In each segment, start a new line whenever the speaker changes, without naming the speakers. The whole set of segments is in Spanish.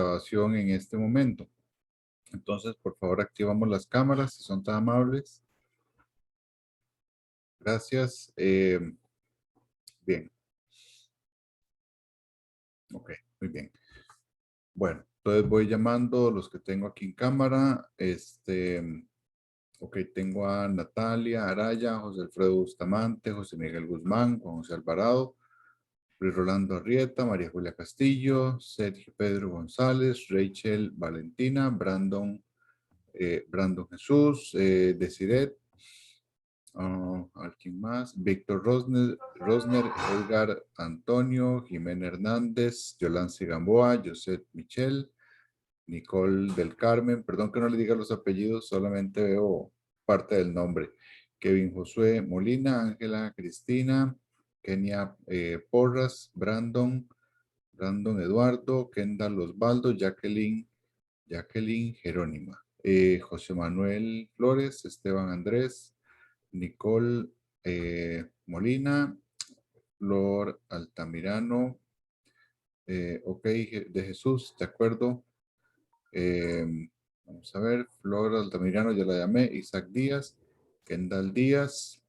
grabación en este momento. Entonces, por favor, activamos las cámaras, si son tan amables. Gracias. Bien. Ok, muy bien. Bueno, entonces voy llamando los que tengo aquí en cámara. Ok, tengo a Natalia Araya, José Alfredo Bustamante, José Miguel Guzmán, Juan José Alvarado, Luis Rolando Arrieta, María Julia Castillo, Sergio Pedro González, Rachel Valentina, Brandon Jesús, Desiret, ¿alguien más? Víctor Rosner, Edgar Antonio, Jimena Hernández, Yolance Gamboa, José Michel, Nicole del Carmen, perdón que no le diga los apellidos, solamente veo parte del nombre. Kevin Josué Molina, Ángela Cristina, Kenia Porras, Brandon Eduardo, Kendall Osvaldo, Jacqueline Jerónima, José Manuel Flores, Esteban Andrés, Nicole Molina, Flor Altamirano, ok, de Jesús, de acuerdo. Vamos a ver, Flor Altamirano, ya la llamé, Isaac Díaz, Kendall Díaz,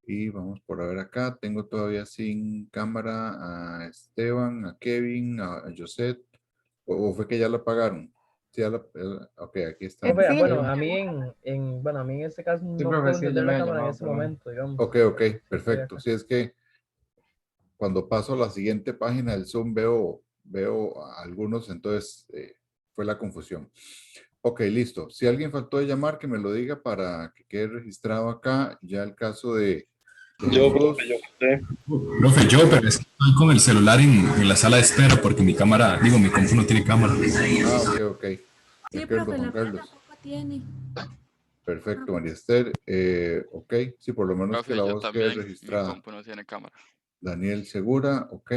y vamos por a ver acá, tengo todavía sin cámara a Esteban, a Kevin, a Josette, o fue que ya lo apagaron. Sí, ok, aquí está.
Sí, bueno, a mí en este caso no puedo encender la cámara en este momento, digamos.
Ok, perfecto. Si es que cuando paso a la siguiente página del Zoom veo a algunos, entonces fue la confusión. Ok, listo. Si alguien faltó de llamar, que me lo diga para que quede registrado acá ya el caso de
Yo, profe, pero es que estoy con el celular en la sala de espera porque mi cámara, digo, mi compu no tiene cámara.
Ok.
Sí,
Acuerdo,
profe,
Juan
la
Carlos.
tampoco tiene.
Perfecto, María Esther. Ok, sí, por lo menos
Profe,
que la
yo
voz quede
también, mi
registrada.
compu no tiene cámara.
Daniel Segura, ok.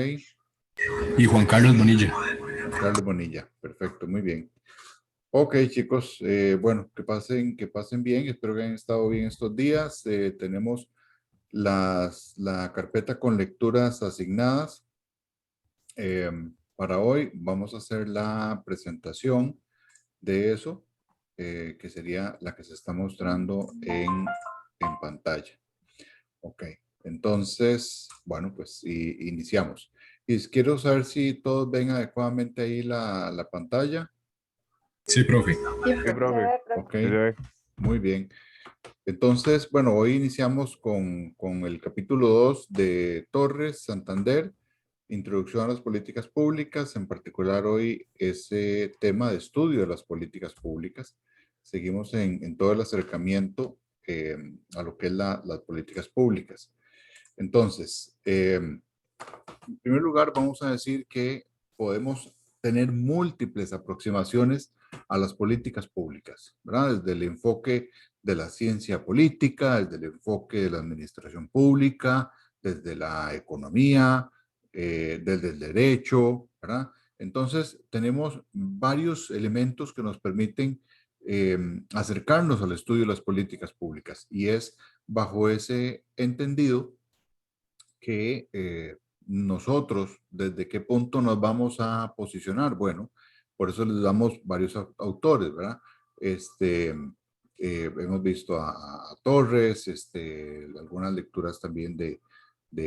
Y Juan Carlos Bonilla.
Juan Carlos Bonilla, perfecto, muy bien. Ok, chicos, bueno, que pasen bien. Espero que hayan estado bien estos días. Tenemos la carpeta con lecturas asignadas. Para hoy vamos a hacer la presentación de eso, que sería la que se está mostrando en pantalla. Ok, entonces, bueno, pues iniciamos. Y quiero saber si todos ven adecuadamente ahí la pantalla.
Sí, profe.
Sí, profe.
Ok, muy bien. Entonces, bueno, hoy iniciamos con el capítulo 2 de Torres, Santander, Introducción a las Políticas Públicas, en particular hoy ese tema de estudio de las políticas públicas. Seguimos en todo el acercamiento a lo que es las políticas públicas. Entonces, en primer lugar, vamos a decir que podemos tener múltiples aproximaciones a las políticas públicas, ¿verdad? Desde el enfoque de la ciencia política, desde el enfoque de la administración pública, desde la economía, desde el derecho, ¿verdad? Entonces, tenemos varios elementos que nos permiten acercarnos al estudio de las políticas públicas y es bajo ese entendido que nosotros, ¿desde qué punto nos vamos a posicionar? Bueno, por eso les damos varios autores, ¿verdad? Hemos visto a Torres, algunas lecturas también de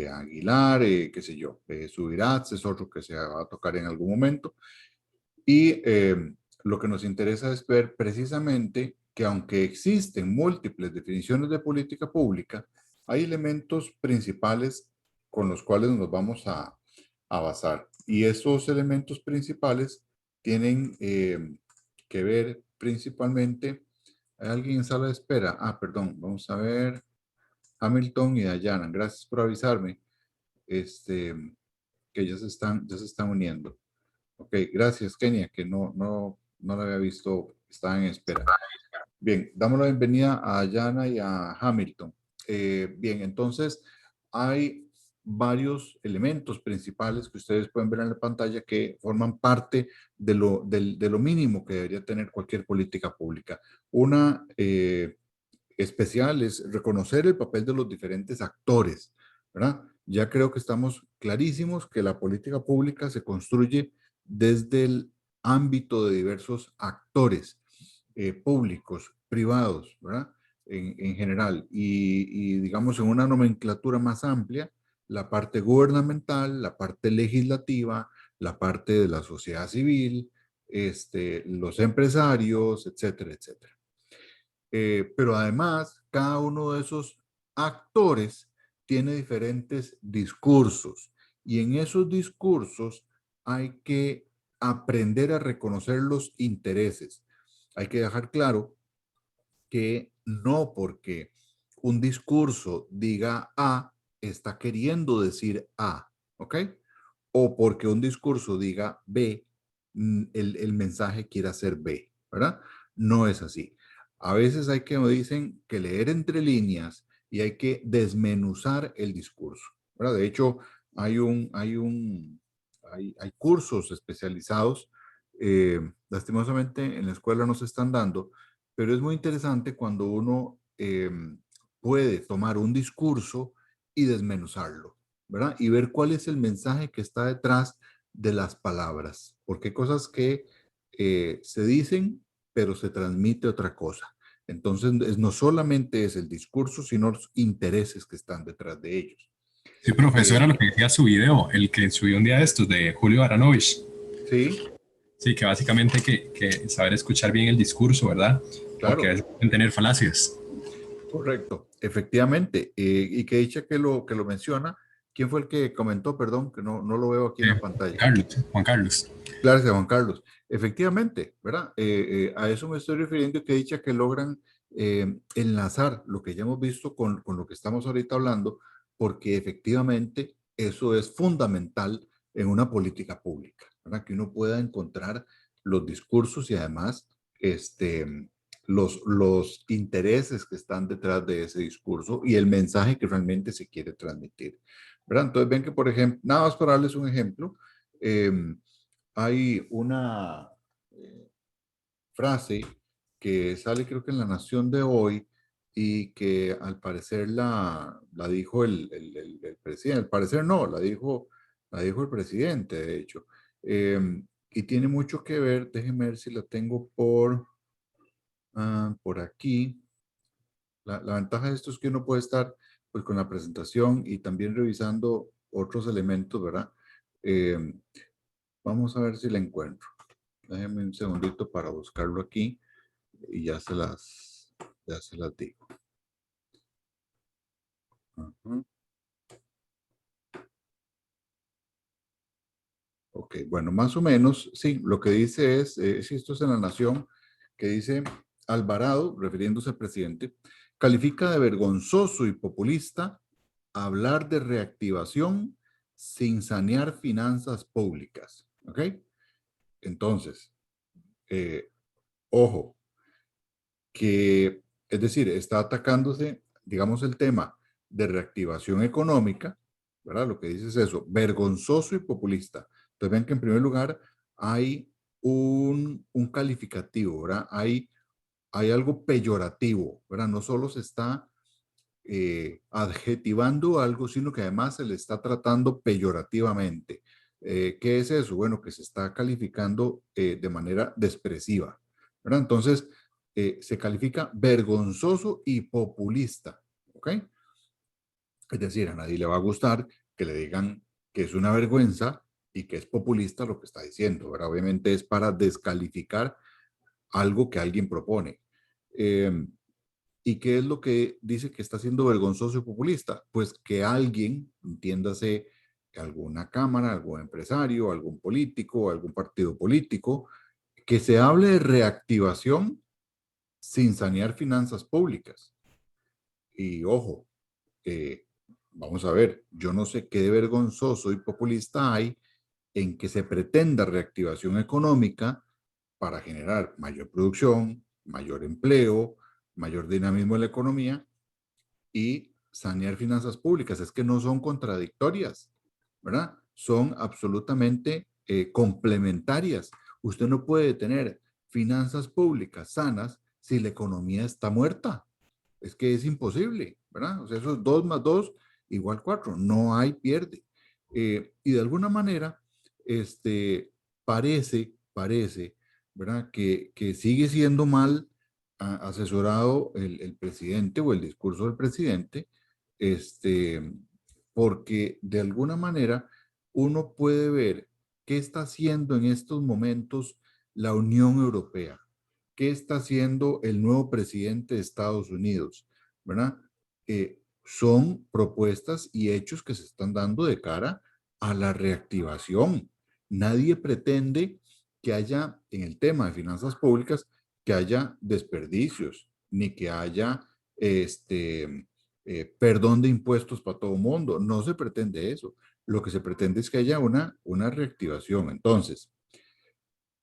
Aguilar, qué sé yo, Subirats es otro que se va a tocar en algún momento. Y lo que nos interesa es ver precisamente que aunque existen múltiples definiciones de política pública, hay elementos principales con los cuales nos vamos a basar. Y esos elementos principales tienen que ver principalmente. ¿Hay alguien en sala de espera? Ah, perdón, vamos a ver. Hamilton y Dayana, gracias por avisarme que ya se están uniendo. Ok, gracias, Kenia, que no la había visto, estaba en espera. Bien, damos la bienvenida a Yana y a Hamilton. Bien, entonces hay varios elementos principales que ustedes pueden ver en la pantalla que forman parte de lo mínimo que debería tener cualquier política pública. Una especial es reconocer el papel de los diferentes actores, ¿verdad? ya creo que estamos clarísimos que la política pública se construye desde el ámbito de diversos actores públicos, privados, ¿verdad? En general, y digamos en una nomenclatura más amplia, la parte gubernamental, la parte legislativa, la parte de la sociedad civil, los empresarios, etcétera, etcétera. Pero además, cada uno de esos actores tiene diferentes discursos y en esos discursos hay que aprender a reconocer los intereses. Hay que dejar claro que no porque un discurso diga A, está queriendo decir A, ¿ok? O porque un discurso diga B, el mensaje quiera ser B, ¿verdad? No es así. A veces hay que, me dicen, que leer entre líneas y hay que desmenuzar el discurso, ¿verdad? De hecho, hay cursos especializados, lastimosamente en la escuela no se están dando, pero es muy interesante cuando uno puede tomar un discurso y desmenuzarlo, ¿verdad? Y ver cuál es el mensaje que está detrás de las palabras, porque hay cosas que se dicen, pero se transmite otra cosa. Entonces, no solamente es el discurso, sino los intereses que están detrás de ellos.
Sí, profesor, era lo que decía su video, el que subió un día de estos de Julio Baranovich.
Sí.
Sí, que básicamente hay que saber escuchar bien el discurso, ¿verdad?
Claro.
Porque a veces pueden tener falacias.
Correcto, efectivamente. Y que dicha que lo menciona. ¿Quién fue el que comentó? Perdón, que no lo veo aquí en la pantalla.
Juan Carlos.
Claro, Juan Carlos. Efectivamente, ¿verdad? A eso me estoy refiriendo, que dicha que logran enlazar lo que ya hemos visto con lo que estamos ahorita hablando, porque efectivamente eso es fundamental en una política pública, ¿verdad? Que uno pueda encontrar los discursos y además los intereses que están detrás de ese discurso y el mensaje que realmente se quiere transmitir, ¿verdad? Entonces ven que, por ejemplo, nada más para darles un ejemplo, hay una frase que sale creo que en La Nación de hoy y que al parecer la dijo el presidente, al parecer no, la dijo el presidente, de hecho. Y tiene mucho que ver, déjenme ver si la tengo por aquí. La ventaja de esto es que uno puede estar pues con la presentación y también revisando otros elementos, ¿verdad? Vamos a ver si la encuentro. Déjenme un segundito para buscarlo aquí y ya se las digo. Uh-huh. Ok, bueno, más o menos, sí, lo que dice es, si esto es en La Nación, que dice Alvarado, refiriéndose al presidente, califica de vergonzoso y populista hablar de reactivación sin sanear finanzas públicas. ¿Ok? Entonces, ojo, que, es decir, está atacándose, digamos, el tema de reactivación económica, ¿verdad? Lo que dice es eso, vergonzoso y populista. Entonces ven que en primer lugar hay un calificativo, ¿verdad? Hay algo peyorativo, ¿verdad? No solo se está adjetivando algo, sino que además se le está tratando peyorativamente. ¿Qué es eso? Bueno, que se está calificando de manera despreciva, ¿verdad? Entonces, se califica vergonzoso y populista, ¿ok? Es decir, a nadie le va a gustar que le digan que es una vergüenza y que es populista lo que está diciendo, ¿verdad? Obviamente es para descalificar algo que alguien propone. ¿Y qué es lo que dice que está siendo vergonzoso y populista? Pues que alguien, entiéndase, alguna cámara, algún empresario, algún político, algún partido político, que se hable de reactivación sin sanear finanzas públicas. Y ojo, vamos a ver, yo no sé qué de vergonzoso y populista hay en que se pretenda reactivación económica para generar mayor producción, mayor empleo, mayor dinamismo en la economía y sanear finanzas públicas. Es que no son contradictorias, ¿verdad? Son absolutamente complementarias. Usted no puede tener finanzas públicas sanas si la economía está muerta. Es que es imposible, ¿verdad? O sea, esos 2 más 2 igual 4. No hay pierde. Y de alguna manera, parece, ¿verdad? Que sigue siendo mal asesorado el presidente o el discurso del presidente, porque de alguna manera uno puede ver qué está haciendo en estos momentos la Unión Europea, qué está haciendo el nuevo presidente de Estados Unidos, ¿verdad? Son propuestas y hechos que se están dando de cara a la reactivación. Nadie pretende que haya, en el tema de finanzas públicas, que haya desperdicios, ni que haya perdón de impuestos para todo el mundo. No se pretende eso. Lo que se pretende es que haya una reactivación. Entonces,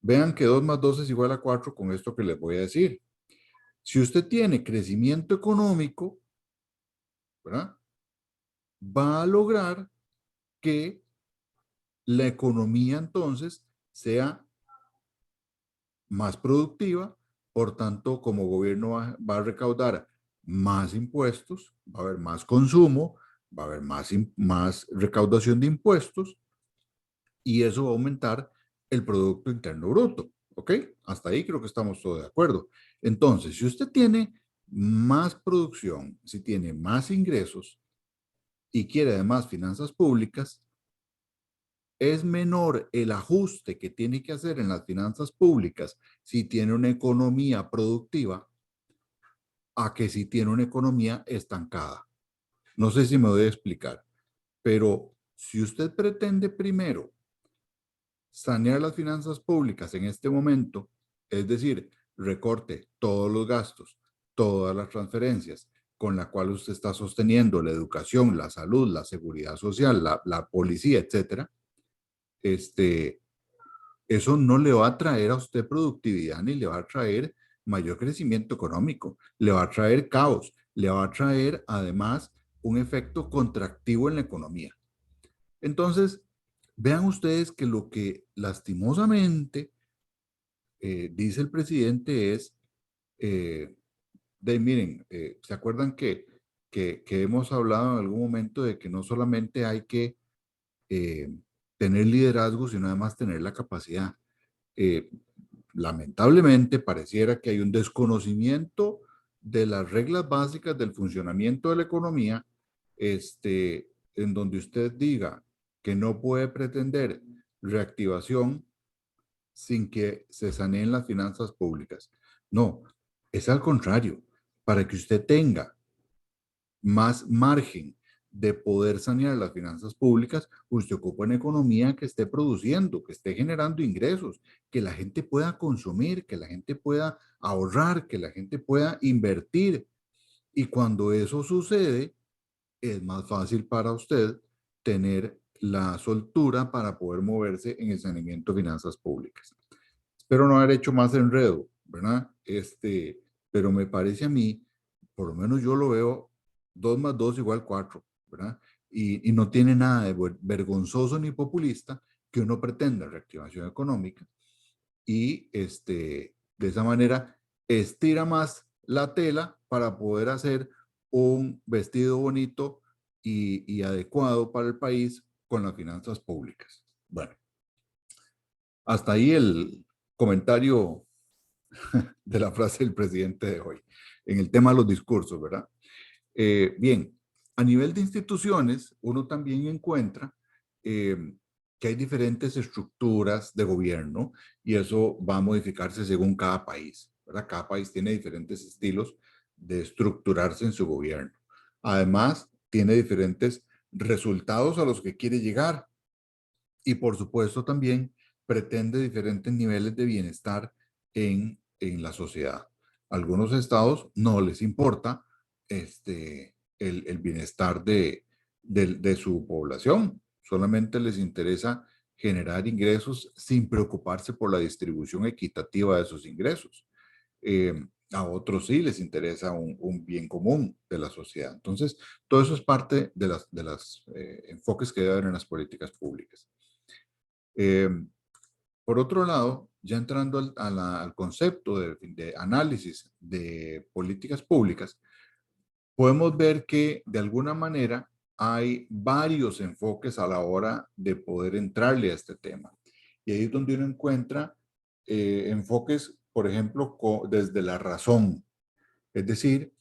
vean que 2 más 2 es igual a 4 con esto que les voy a decir. Si usted tiene crecimiento económico, ¿verdad? Va a lograr que la economía entonces sea más productiva, por tanto, como gobierno va a recaudar más impuestos, va a haber más consumo, va a haber más recaudación de impuestos y eso va a aumentar el Producto Interno Bruto. ¿Ok? Hasta ahí creo que estamos todos de acuerdo. Entonces, si usted tiene más producción, si tiene más ingresos y quiere además finanzas públicas, es menor el ajuste que tiene que hacer en las finanzas públicas si tiene una economía productiva a que si tiene una economía estancada. No sé si me voy a explicar, pero si usted pretende primero sanear las finanzas públicas en este momento, es decir, recorte todos los gastos, todas las transferencias con la cual usted está sosteniendo la educación, la salud, la seguridad social, la policía, etcétera, eso no le va a traer a usted productividad ni le va a traer mayor crecimiento económico, le va a traer caos, le va a traer además un efecto contractivo en la economía. Entonces, vean ustedes que lo que lastimosamente dice el presidente es, miren, ¿se acuerdan que hemos hablado en algún momento de que no solamente hay que tener liderazgo, sino además tener la capacidad? Lamentablemente pareciera que hay un desconocimiento de las reglas básicas del funcionamiento de la economía, en donde usted diga que no puede pretender reactivación sin que se saneen las finanzas públicas. No, es al contrario. Para que usted tenga más margen de poder sanear las finanzas públicas, usted ocupa una economía que esté produciendo, que esté generando ingresos, que la gente pueda consumir, que la gente pueda ahorrar, que la gente pueda invertir. Y cuando eso sucede, es más fácil para usted tener la soltura para poder moverse en el saneamiento de finanzas públicas. Espero no haber hecho más enredo, ¿verdad? Pero me parece a mí, por lo menos yo lo veo, 2 más 2 igual 4, ¿verdad? Y no tiene nada de vergonzoso ni populista que uno pretenda reactivación económica y de esa manera estira más la tela para poder hacer un vestido bonito y adecuado para el país con las finanzas públicas. Bueno, hasta ahí el comentario de la frase del presidente de hoy, en el tema de los discursos, ¿verdad? Bien, a nivel de instituciones, uno también encuentra que hay diferentes estructuras de gobierno y eso va a modificarse según cada país, ¿verdad? Cada país tiene diferentes estilos de estructurarse en su gobierno. Además, tiene diferentes resultados a los que quiere llegar y por supuesto también pretende diferentes niveles de bienestar en la sociedad. A algunos estados no les importa el bienestar de su población, solamente les interesa generar ingresos sin preocuparse por la distribución equitativa de esos ingresos. A otros sí les interesa un bien común de la sociedad. Entonces, todo eso es parte de las enfoques que debe haber en las políticas públicas. Por otro lado, ya entrando al concepto de análisis de políticas públicas, podemos ver que de alguna manera hay varios enfoques a la hora de poder entrarle a este tema. Y ahí es donde uno encuentra enfoques, por ejemplo, desde la razón. Es decir,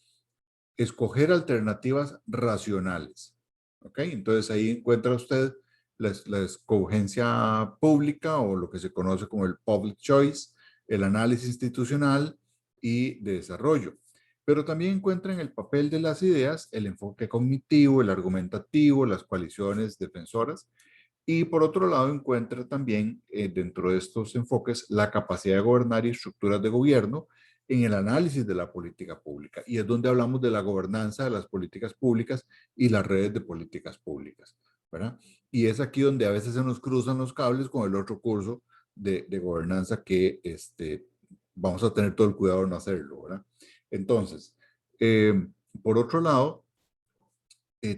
escoger alternativas racionales. ¿Ok? Entonces ahí encuentra usted la escogencia pública o lo que se conoce como el public choice, el análisis institucional y de desarrollo. Pero también encuentra en el papel de las ideas el enfoque cognitivo, el argumentativo, las coaliciones defensoras. Y por otro lado encuentra también dentro de estos enfoques la capacidad de gobernar y estructuras de gobierno en el análisis de la política pública. Y es donde hablamos de la gobernanza de las políticas públicas y las redes de políticas públicas, ¿verdad? Y es aquí donde a veces se nos cruzan los cables con el otro curso de gobernanza que vamos a tener todo el cuidado de no hacerlo, ¿verdad? Entonces, por otro lado,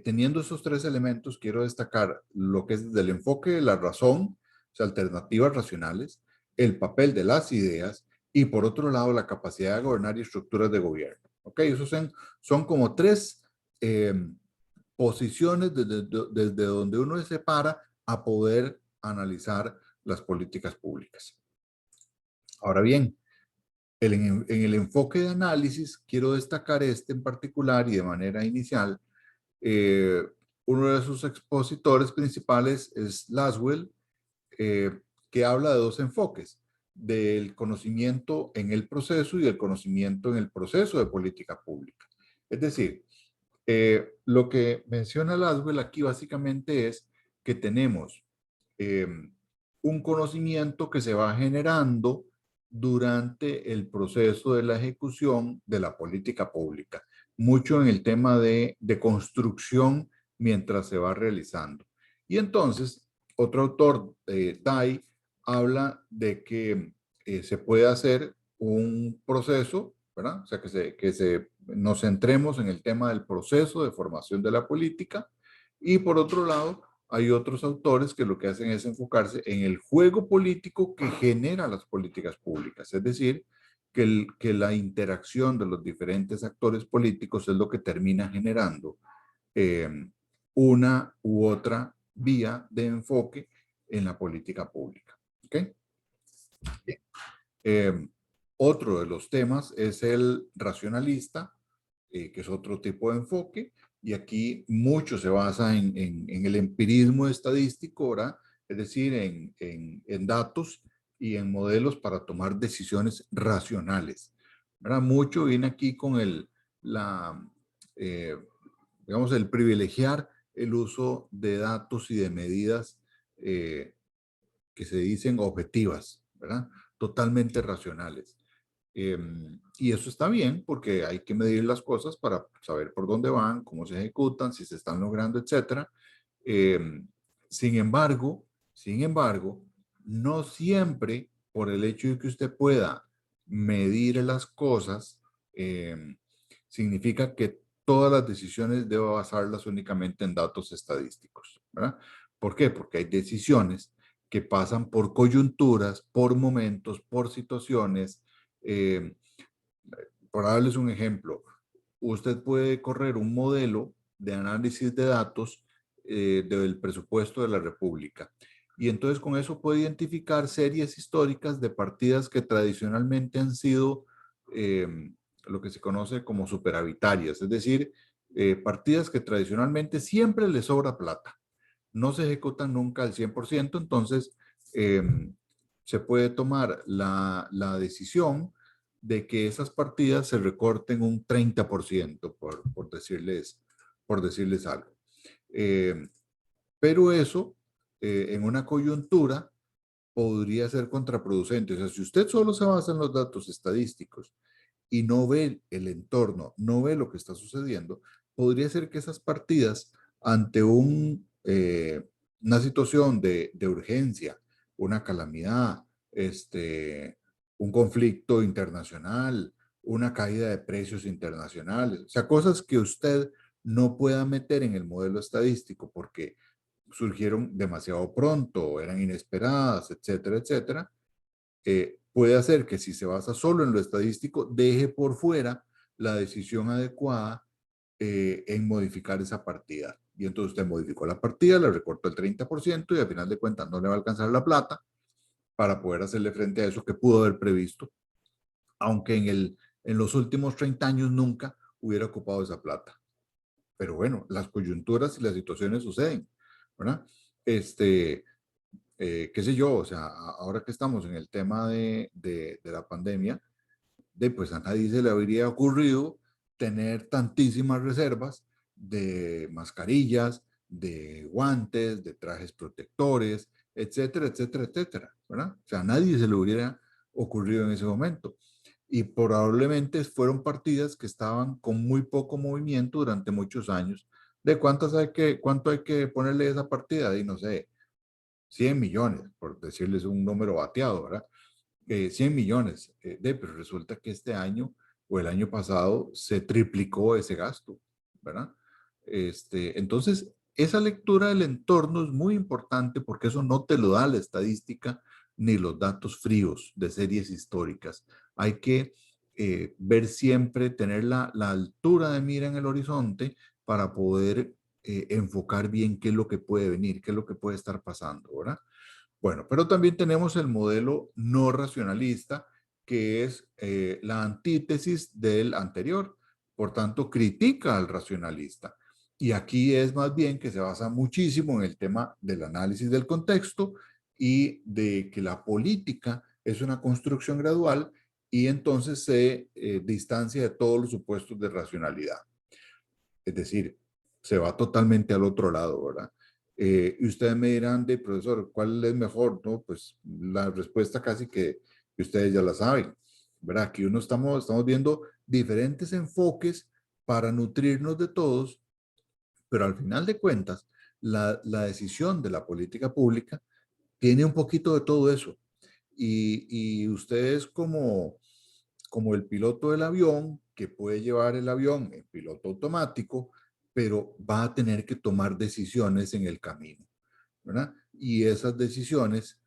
teniendo esos tres elementos, quiero destacar lo que es desde el enfoque de la razón, o sea, alternativas racionales, el papel de las ideas y por otro lado la capacidad de gobernar y estructuras de gobierno. ¿Ok? Esos son como tres posiciones desde donde uno se para a poder analizar las políticas públicas. Ahora bien, en el enfoque de análisis, quiero destacar este en particular y de manera inicial. Uno de sus expositores principales es Laswell, que habla de dos enfoques, del conocimiento en el proceso y el conocimiento en el proceso de política pública. Es decir, lo que menciona Laswell aquí básicamente es que tenemos un conocimiento que se va generando durante el proceso de la ejecución de la política pública, mucho en el tema de construcción mientras se va realizando. Y entonces, otro autor, Dai, habla de que se puede hacer un proceso, ¿verdad? O sea, nos centremos en el tema del proceso de formación de la política. Y por otro lado, hay otros autores que lo que hacen es enfocarse en el juego político que genera las políticas públicas. Es decir, que la interacción de los diferentes actores políticos es lo que termina generando una u otra vía de enfoque en la política pública. ¿Ok? Otro de los temas es el racionalista, que es otro tipo de enfoque, y aquí mucho se basa en el empirismo estadístico, ¿verdad? Es decir, en datos y en modelos para tomar decisiones racionales, ¿verdad? Mucho viene aquí con eh, digamos, el privilegiar el uso de datos y de medidas que se dicen objetivas, ¿verdad? Totalmente racionales. Y eso está bien porque hay que medir las cosas para saber por dónde van, cómo se ejecutan, si se están logrando, etc. Sin embargo, no siempre por el hecho de que usted pueda medir las cosas, significa que todas las decisiones deba basarlas únicamente en datos estadísticos, ¿verdad? ¿Por qué? Porque hay decisiones que pasan por coyunturas, por momentos, por situaciones. Eh, por darles un ejemplo, usted puede correr un modelo de análisis de datos del presupuesto de la República. Y entonces con eso puede identificar series históricas de partidas que tradicionalmente han sido lo que se conoce como superavitarias, es decir, partidas que tradicionalmente siempre les sobra plata. No se ejecutan nunca al 100%, entonces se puede tomar la decisión de que esas partidas se recorten un 30%, por decirles algo. Pero eso, en una coyuntura, podría ser contraproducente. O sea, si usted solo se basa en los datos estadísticos y no ve el entorno, no ve lo que está sucediendo, podría ser que esas partidas, ante una situación de urgencia, una calamidad, un conflicto internacional, una caída de precios internacionales, o sea, cosas que usted no pueda meter en el modelo estadístico porque surgieron demasiado pronto, eran inesperadas, etcétera, etcétera, puede hacer que si se basa solo en lo estadístico, deje por fuera la decisión adecuada en modificar esa partida. Y entonces usted modificó la partida, le recortó el 30% y al final de cuentas no le va a alcanzar la plata para poder hacerle frente a eso que pudo haber previsto, aunque en los últimos 30 años nunca hubiera ocupado esa plata. Pero bueno, las coyunturas y las situaciones suceden, ¿verdad? Qué sé yo, o sea, ahora que estamos en el tema de la pandemia, pues a nadie se le habría ocurrido tener tantísimas reservas de mascarillas, de guantes, de trajes protectores, etcétera, etcétera, etcétera, ¿verdad? O sea, a nadie se le hubiera ocurrido en ese momento. Y probablemente fueron partidas que estaban con muy poco movimiento durante muchos años. ¿De cuánto hay que ponerle a esa partida? Y no sé, 100 millones, por decirles un número bateado, ¿verdad? 100 millones, pero resulta que este año o el año pasado se triplicó ese gasto, ¿verdad? Entonces, esa lectura del entorno es muy importante porque eso no te lo da la estadística ni los datos fríos de series históricas. Hay que ver siempre, tener la altura de mira en el horizonte para poder enfocar bien qué es lo que puede venir, qué es lo que puede estar pasando, ¿verdad? Bueno, pero también tenemos el modelo no racionalista, que es la antítesis del anterior. Por tanto, critica al racionalista. Y aquí es más bien que se basa muchísimo en el tema del análisis del contexto y de que la política es una construcción gradual y entonces se distancia de todos los supuestos de racionalidad. Es decir, se va totalmente al otro lado, ¿verdad? Y ustedes me dirán, de profesor, ¿cuál es mejor? No, pues la respuesta casi que ustedes ya la saben, ¿verdad? Aquí estamos viendo diferentes enfoques para nutrirnos de todos, pero al final de cuentas, la decisión de la política pública tiene un poquito de todo eso. Y ustedes como el piloto del avión, que puede llevar el avión en piloto automático, pero va a tener que tomar decisiones en el camino, ¿verdad? Y esas decisiones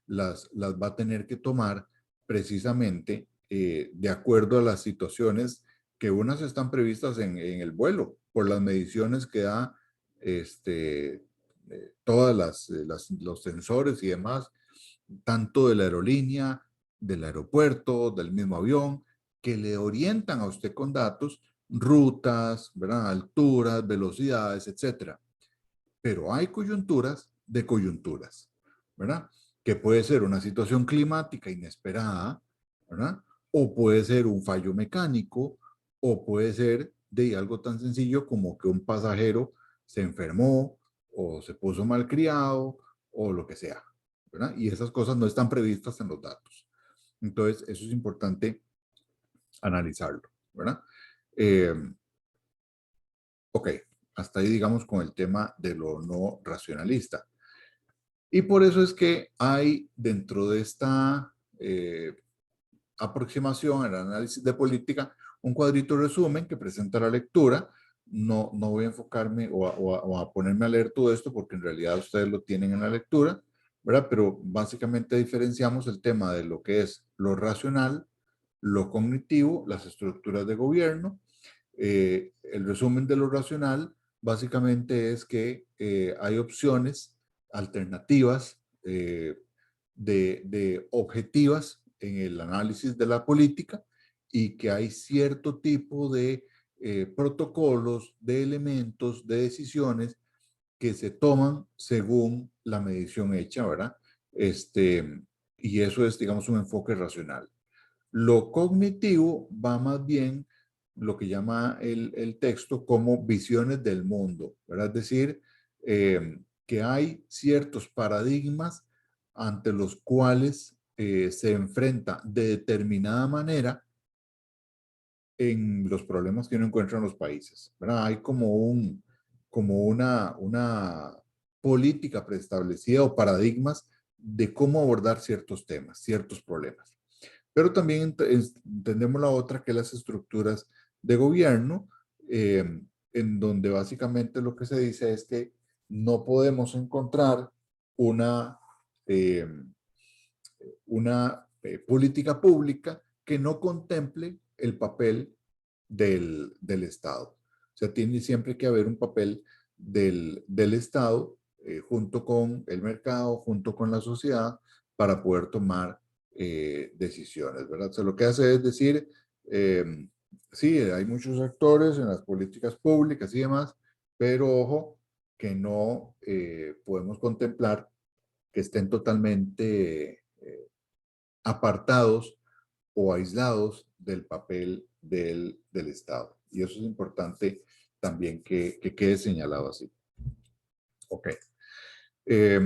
las va a tener que tomar precisamente de acuerdo a las situaciones que unas están previstas en el vuelo, por las mediciones que da todas los sensores y demás, tanto de la aerolínea, del aeropuerto, del mismo avión, que le orientan a usted con datos, rutas, ¿verdad? Alturas, velocidades, etcétera. Pero hay coyunturas de coyunturas, ¿verdad? Que puede ser una situación climática inesperada, ¿verdad? O puede ser un fallo mecánico, o puede ser de algo tan sencillo como que un pasajero se enfermó o se puso malcriado o lo que sea, ¿verdad? Y esas cosas no están previstas en los datos. Entonces, eso es importante analizarlo, ¿verdad? Eh, ok, hasta ahí digamos con el tema de lo no racionalista. Y por eso es que hay dentro de esta aproximación al análisis de política un cuadrito resumen que presenta la lectura. No voy a enfocarme o a ponerme a leer todo esto porque en realidad ustedes lo tienen en la lectura, ¿verdad? Pero básicamente diferenciamos el tema de lo que es lo racional, lo cognitivo, las estructuras de gobierno. El resumen de lo racional básicamente es que hay opciones alternativas de objetivas en el análisis de la política y que hay cierto tipo de protocolos, de elementos, de decisiones que se toman según la medición hecha, ¿verdad? Y eso es, digamos, un enfoque racional. Lo cognitivo va más bien lo que llama el texto como visiones del mundo, ¿verdad? Es decir, que hay ciertos paradigmas ante los cuales se enfrenta de determinada manera en los problemas que uno encuentra en los países, ¿verdad? Hay como una política preestablecida o paradigmas de cómo abordar ciertos temas, ciertos problemas. Pero también entendemos la otra, que las estructuras de gobierno, en donde básicamente lo que se dice es que no podemos encontrar eh, una política pública que no contemple el papel del Estado. sea, tiene siempre que haber un papel del Estado junto con el mercado, junto con la sociedad, para poder tomar decisiones, ¿verdad? O sea, lo que hace es decir, sí, hay muchos actores en las políticas públicas y demás, pero ojo, que no podemos contemplar que estén totalmente apartados o aislados del papel del Estado. Y eso es importante también que quede señalado así. Ok. Eh,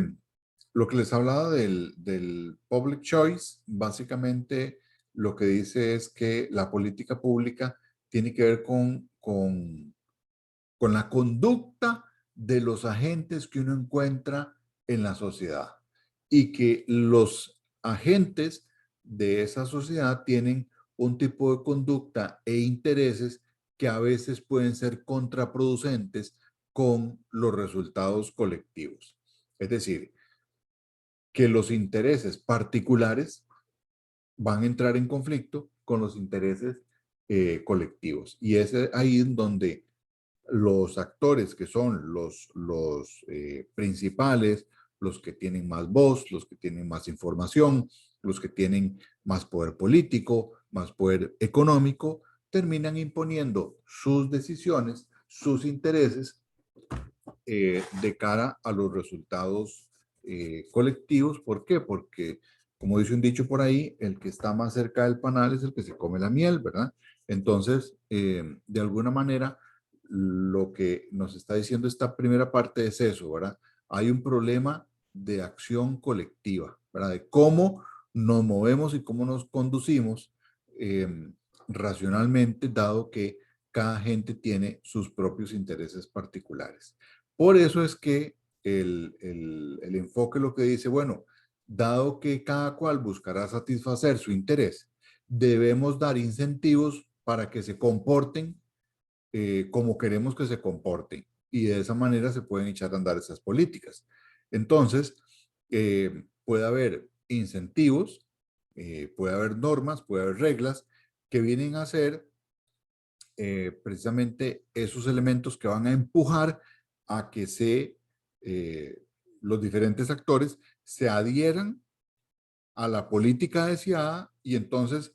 lo que les hablaba del public choice, básicamente lo que dice es que la política pública tiene que ver con la conducta de los agentes que uno encuentra en la sociedad y que los agentes de esa sociedad tienen un tipo de conducta e intereses que a veces pueden ser contraproducentes con los resultados colectivos. Es decir, que los intereses particulares van a entrar en conflicto con los intereses colectivos. Y es ahí en donde los actores que son los principales, los que tienen más voz, los que tienen más información, los que tienen más poder político, más poder económico, terminan imponiendo sus decisiones, sus intereses de cara a los resultados colectivos. ¿Por qué? Porque, como dice un dicho por ahí, el que está más cerca del panal es el que se come la miel, ¿verdad? Entonces, de alguna manera, lo que nos está diciendo esta primera parte es eso, ¿verdad? Hay un problema de acción colectiva, ¿verdad? De cómo nos movemos y cómo nos conducimos racionalmente, dado que cada gente tiene sus propios intereses particulares. Por eso es que el enfoque lo que dice, bueno, dado que cada cual buscará satisfacer su interés, debemos dar incentivos para que se comporten como queremos que se comporten. Y de esa manera se pueden echar a andar esas políticas. Entonces, puede haber incentivos, puede haber normas, puede haber reglas que vienen a ser precisamente esos elementos que van a empujar a que los diferentes actores se adhieran a la política deseada y entonces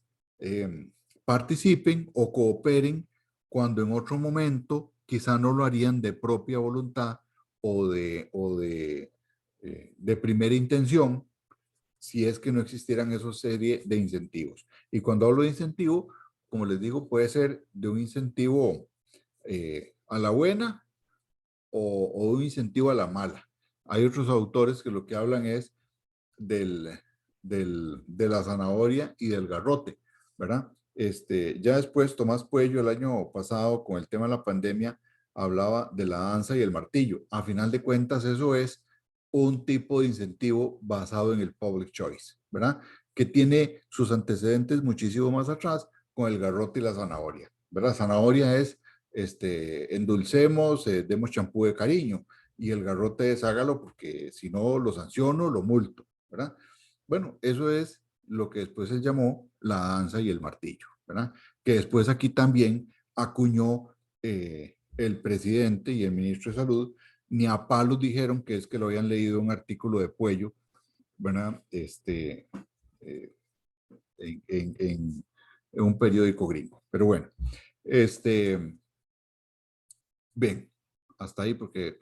participen o cooperen cuando en otro momento quizá no lo harían de propia voluntad o de primera intención, si es que no existieran esa serie de incentivos. Y cuando hablo de incentivo, como les digo, puede ser de un incentivo a la buena o un incentivo a la mala. Hay otros autores que lo que hablan es de la zanahoria y del garrote, ¿verdad? Ya después Tomás Puello el año pasado con el tema de la pandemia hablaba de la danza y el martillo. A final de cuentas eso es un tipo de incentivo basado en el public choice, ¿verdad? Que tiene sus antecedentes muchísimo más atrás con el garrote y la zanahoria, ¿verdad? Zanahoria es, endulcemos, demos champú de cariño, y el garrote es hágalo porque si no lo sanciono, lo multo, ¿verdad? Bueno, eso es lo que después se llamó la danza y el martillo, ¿verdad? Que después aquí también acuñó el presidente y el ministro de Salud, ni a palos dijeron que es que lo habían leído un artículo de Puello, ¿verdad? Eh, en un periódico gringo. Pero bueno, bien, hasta ahí porque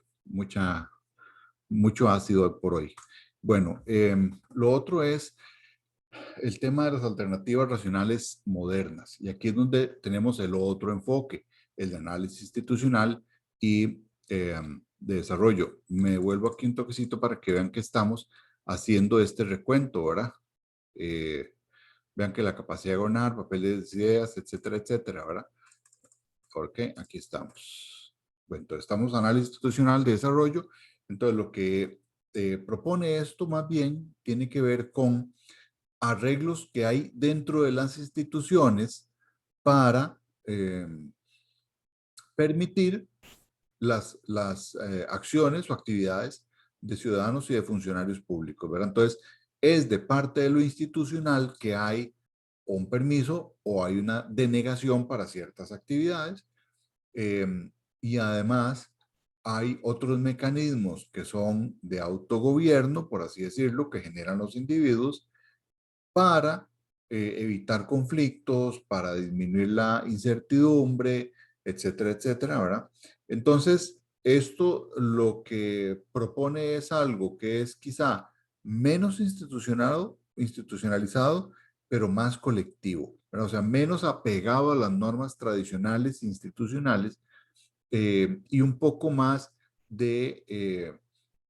mucho ácido por hoy. Bueno, lo otro es el tema de las alternativas racionales modernas. Y aquí es donde tenemos el otro enfoque, el de análisis institucional y de desarrollo. Me vuelvo aquí un toquecito para que vean que estamos haciendo este recuento, ¿verdad? Vean que la capacidad de gobernar, papeles de ideas, etcétera, etcétera, ¿verdad? Ok, aquí estamos. Bueno, entonces estamos en análisis institucional de desarrollo. Entonces lo que propone esto más bien tiene que ver con arreglos que hay dentro de las instituciones para permitir las acciones o actividades de ciudadanos y de funcionarios públicos, ¿verdad? Entonces, es de parte de lo institucional que hay un permiso o hay una denegación para ciertas actividades y además hay otros mecanismos que son de autogobierno, por así decirlo, que generan los individuos para evitar conflictos, para disminuir la incertidumbre, etcétera, etcétera, ¿verdad? Entonces, esto lo que propone es algo que es quizá menos institucionalizado, pero más colectivo, ¿verdad? O sea, menos apegado a las normas tradicionales institucionales, y un poco más de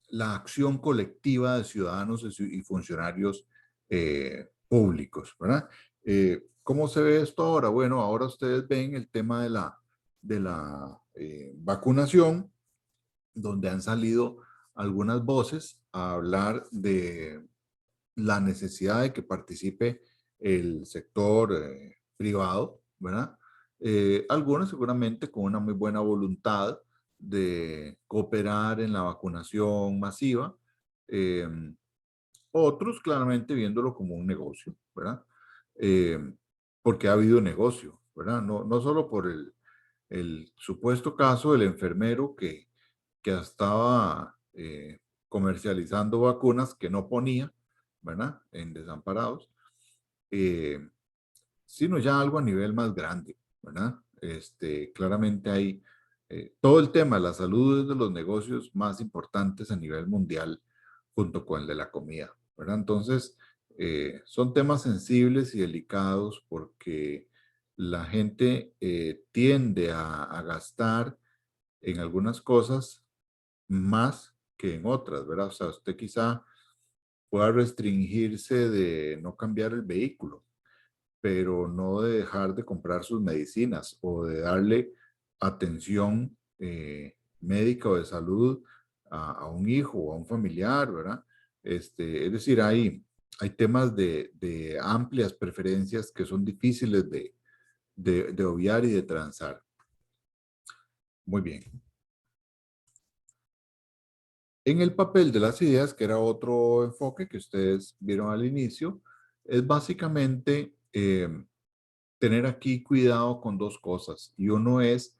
la acción colectiva de ciudadanos y funcionarios públicos, ¿verdad? ¿Cómo se ve esto ahora? Bueno, ahora ustedes ven el tema de la vacunación, donde han salido algunas voces a hablar de la necesidad de que participe el sector privado, ¿verdad? Algunos seguramente con una muy buena voluntad de cooperar en la vacunación masiva, eh, otros claramente viéndolo como un negocio, ¿verdad? Eh, porque ha habido negocio, ¿verdad? No solo por el supuesto caso del enfermero que estaba comercializando vacunas que no ponía, ¿verdad? En desamparados, eh, sino ya algo a nivel más grande, ¿verdad? Claramente hay todo el tema de la salud es de los negocios más importantes a nivel mundial, junto con el de la comida, ¿verdad? Entonces, son temas sensibles y delicados porque la gente tiende a gastar en algunas cosas más que en otras, ¿verdad? O sea, usted quizá pueda restringirse de no cambiar el vehículo, pero no de dejar de comprar sus medicinas o de darle atención médica o de salud a un hijo o a un familiar, ¿verdad? Es decir, hay temas de amplias preferencias que son difíciles de obviar y de transar. Muy bien. En el papel de las ideas, que era otro enfoque que ustedes vieron al inicio, es básicamente tener aquí cuidado con dos cosas. Y uno es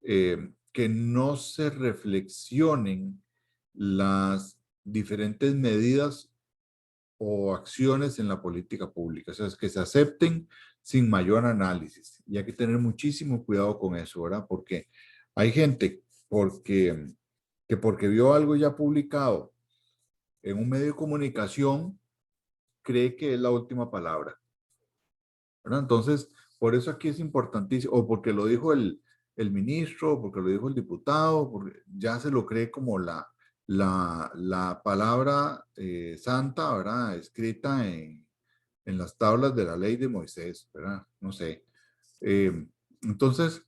que no se reflexionen las diferentes medidas o acciones en la política pública. O sea, es que se acepten sin mayor análisis. Y hay que tener muchísimo cuidado con eso, ¿verdad? Porque hay gente que porque vio algo ya publicado en un medio de comunicación, cree que es la última palabra, ¿verdad? Entonces, por eso aquí es importantísimo, o porque lo dijo el ministro, o porque lo dijo el diputado, porque ya se lo cree como la palabra santa, ¿verdad? Escrita en las tablas de la ley de Moisés, ¿verdad? No sé. Entonces,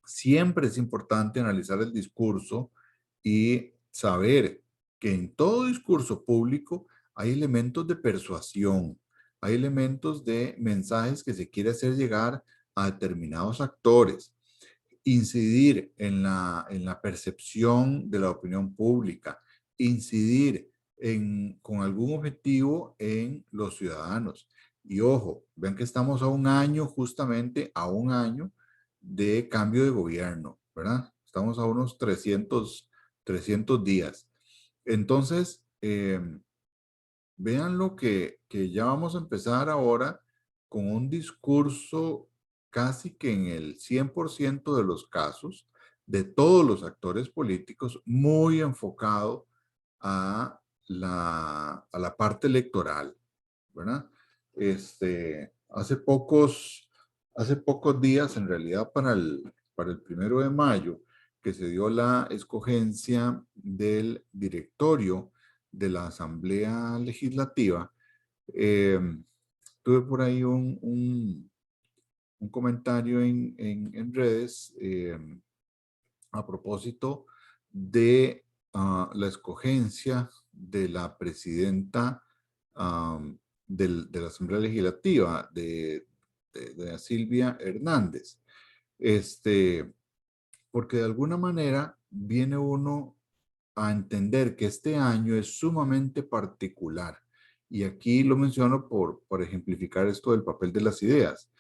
siempre es importante analizar el discurso y saber que en todo discurso público hay elementos de persuasión, hay elementos de mensajes que se quiere hacer llegar a determinados actores, incidir en la percepción de la opinión pública, incidir con algún objetivo en los ciudadanos. Y ojo, ven que estamos a un año, justamente a un año de cambio de gobierno, ¿verdad? Estamos a unos 300 días. Entonces, vean lo que ya vamos a empezar ahora con un discurso casi que en el 100% de los casos de todos los actores políticos muy enfocado a a la parte electoral, ¿verdad? Hace pocos días, en realidad para el 1 de mayo, que se dio la escogencia del directorio de la Asamblea Legislativa, eh, tuve por ahí un comentario en redes a propósito de la escogencia de la presidenta de la Asamblea Legislativa, de Silvia Hernández. Porque de alguna manera viene uno a entender que este año es sumamente particular. Y aquí lo menciono por ejemplificar esto del papel de las ideas.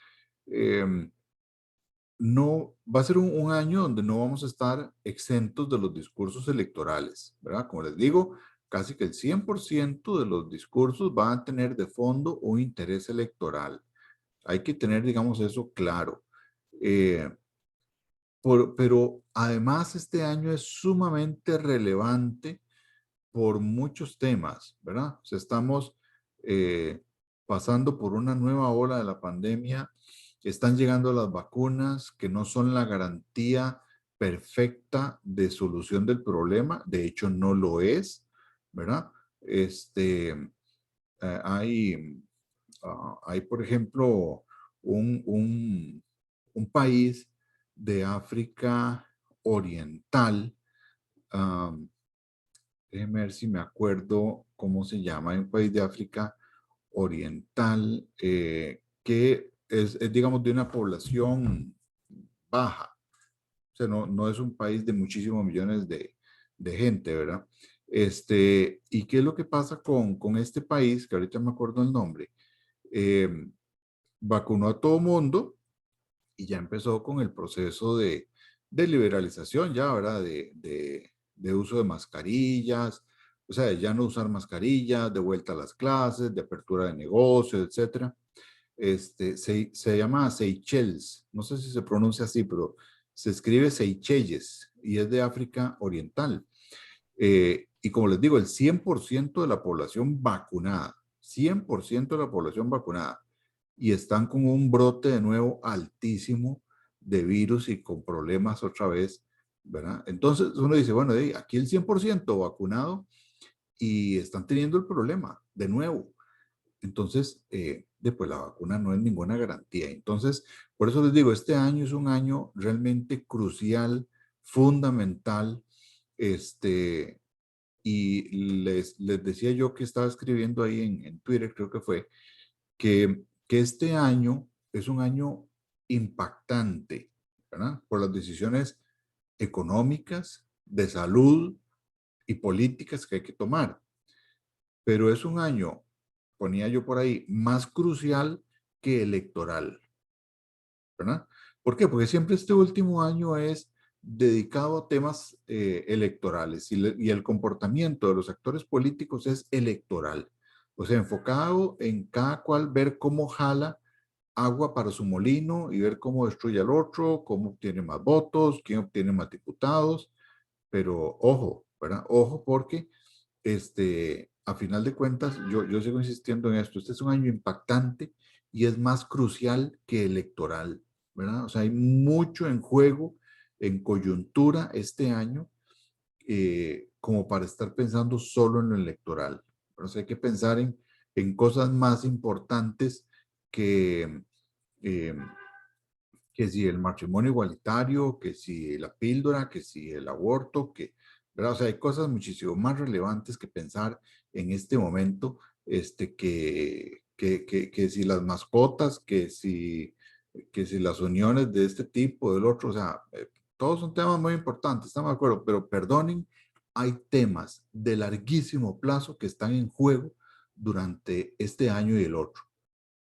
no, va a ser un año donde no vamos a estar exentos de los discursos electorales, ¿verdad? Como les digo, casi que el 100% de los discursos van a tener de fondo un interés electoral. Hay que tener, digamos, eso claro. Pero además este año es sumamente relevante por muchos temas, ¿verdad? O sea, estamos pasando por una nueva ola de la pandemia, están llegando las vacunas que no son la garantía perfecta de solución del problema, de hecho no lo es, ¿verdad? Hay, hay, por ejemplo, un país de África Oriental, um, déjeme ver si me acuerdo cómo se llama, hay un país de África Oriental que es, digamos, de una población baja. O sea, no es un país de muchísimos millones de gente, ¿verdad? ¿Y qué es lo que pasa con este país, que ahorita me acuerdo el nombre? Eh, Vacunó a todo mundo y ya empezó con el proceso de liberalización ya, ¿verdad? De uso de mascarillas, o sea, de ya no usar mascarillas, de vuelta a las clases, de apertura de negocios, etcétera. Se llama Seychelles, no sé si se pronuncia así, pero se escribe Seychelles y es de África Oriental. Y como les digo, el 100% de la población vacunada, 100% de la población vacunada, y están con un brote de nuevo altísimo de virus y con problemas otra vez, ¿verdad? Entonces uno dice, bueno, aquí el 100% vacunado y están teniendo el problema de nuevo. Entonces, después la vacuna no es ninguna garantía. Entonces, por eso les digo, este año es un año realmente crucial, fundamental, y les decía yo que estaba escribiendo ahí en Twitter, creo que fue, que este año es un año impactante, ¿verdad? Por las decisiones económicas, de salud y políticas que hay que tomar. Pero es un año, ponía yo por ahí, más crucial que electoral, ¿verdad? ¿Por qué? Porque siempre este último año es dedicado a temas electorales y el comportamiento de los actores políticos es electoral. O sea, enfocado en cada cual ver cómo jala agua para su molino y ver cómo destruye al otro, cómo obtiene más votos, quién obtiene más diputados. Pero ojo, ¿verdad? Ojo porque a final de cuentas, yo sigo insistiendo en esto, este es un año impactante y es más crucial que electoral, ¿verdad? O sea, hay mucho en juego, en coyuntura este año, como para estar pensando solo en lo electoral. O sea, hay que pensar en cosas más importantes que, eh, que si el matrimonio igualitario, que si la píldora, que si el aborto, ¿verdad? O sea, hay cosas muchísimo más relevantes que pensar en este momento, que si las mascotas, que si las uniones de este tipo, del otro, o sea, todos son temas muy importantes, estamos de acuerdo, pero perdonen, hay temas de larguísimo plazo que están en juego durante este año y el otro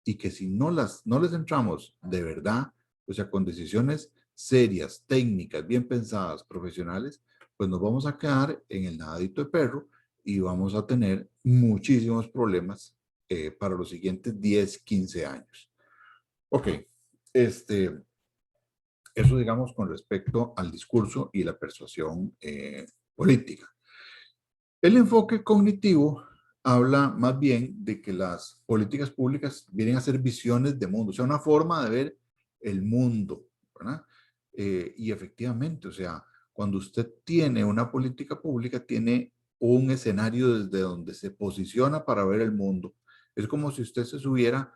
y que si no les entramos de verdad, o sea, con decisiones serias, técnicas, bien pensadas, profesionales, pues nos vamos a quedar en el nadadito de perro y vamos a tener muchísimos problemas para los siguientes 10, 15 años. Ok, eso digamos con respecto al discurso y la persuasión política. El enfoque cognitivo habla más bien de que las políticas públicas vienen a ser visiones de mundo, o sea, una forma de ver el mundo, ¿verdad? Y efectivamente, o sea, cuando usted tiene una política pública, tiene un escenario desde donde se posiciona para ver el mundo. Es como si usted se subiera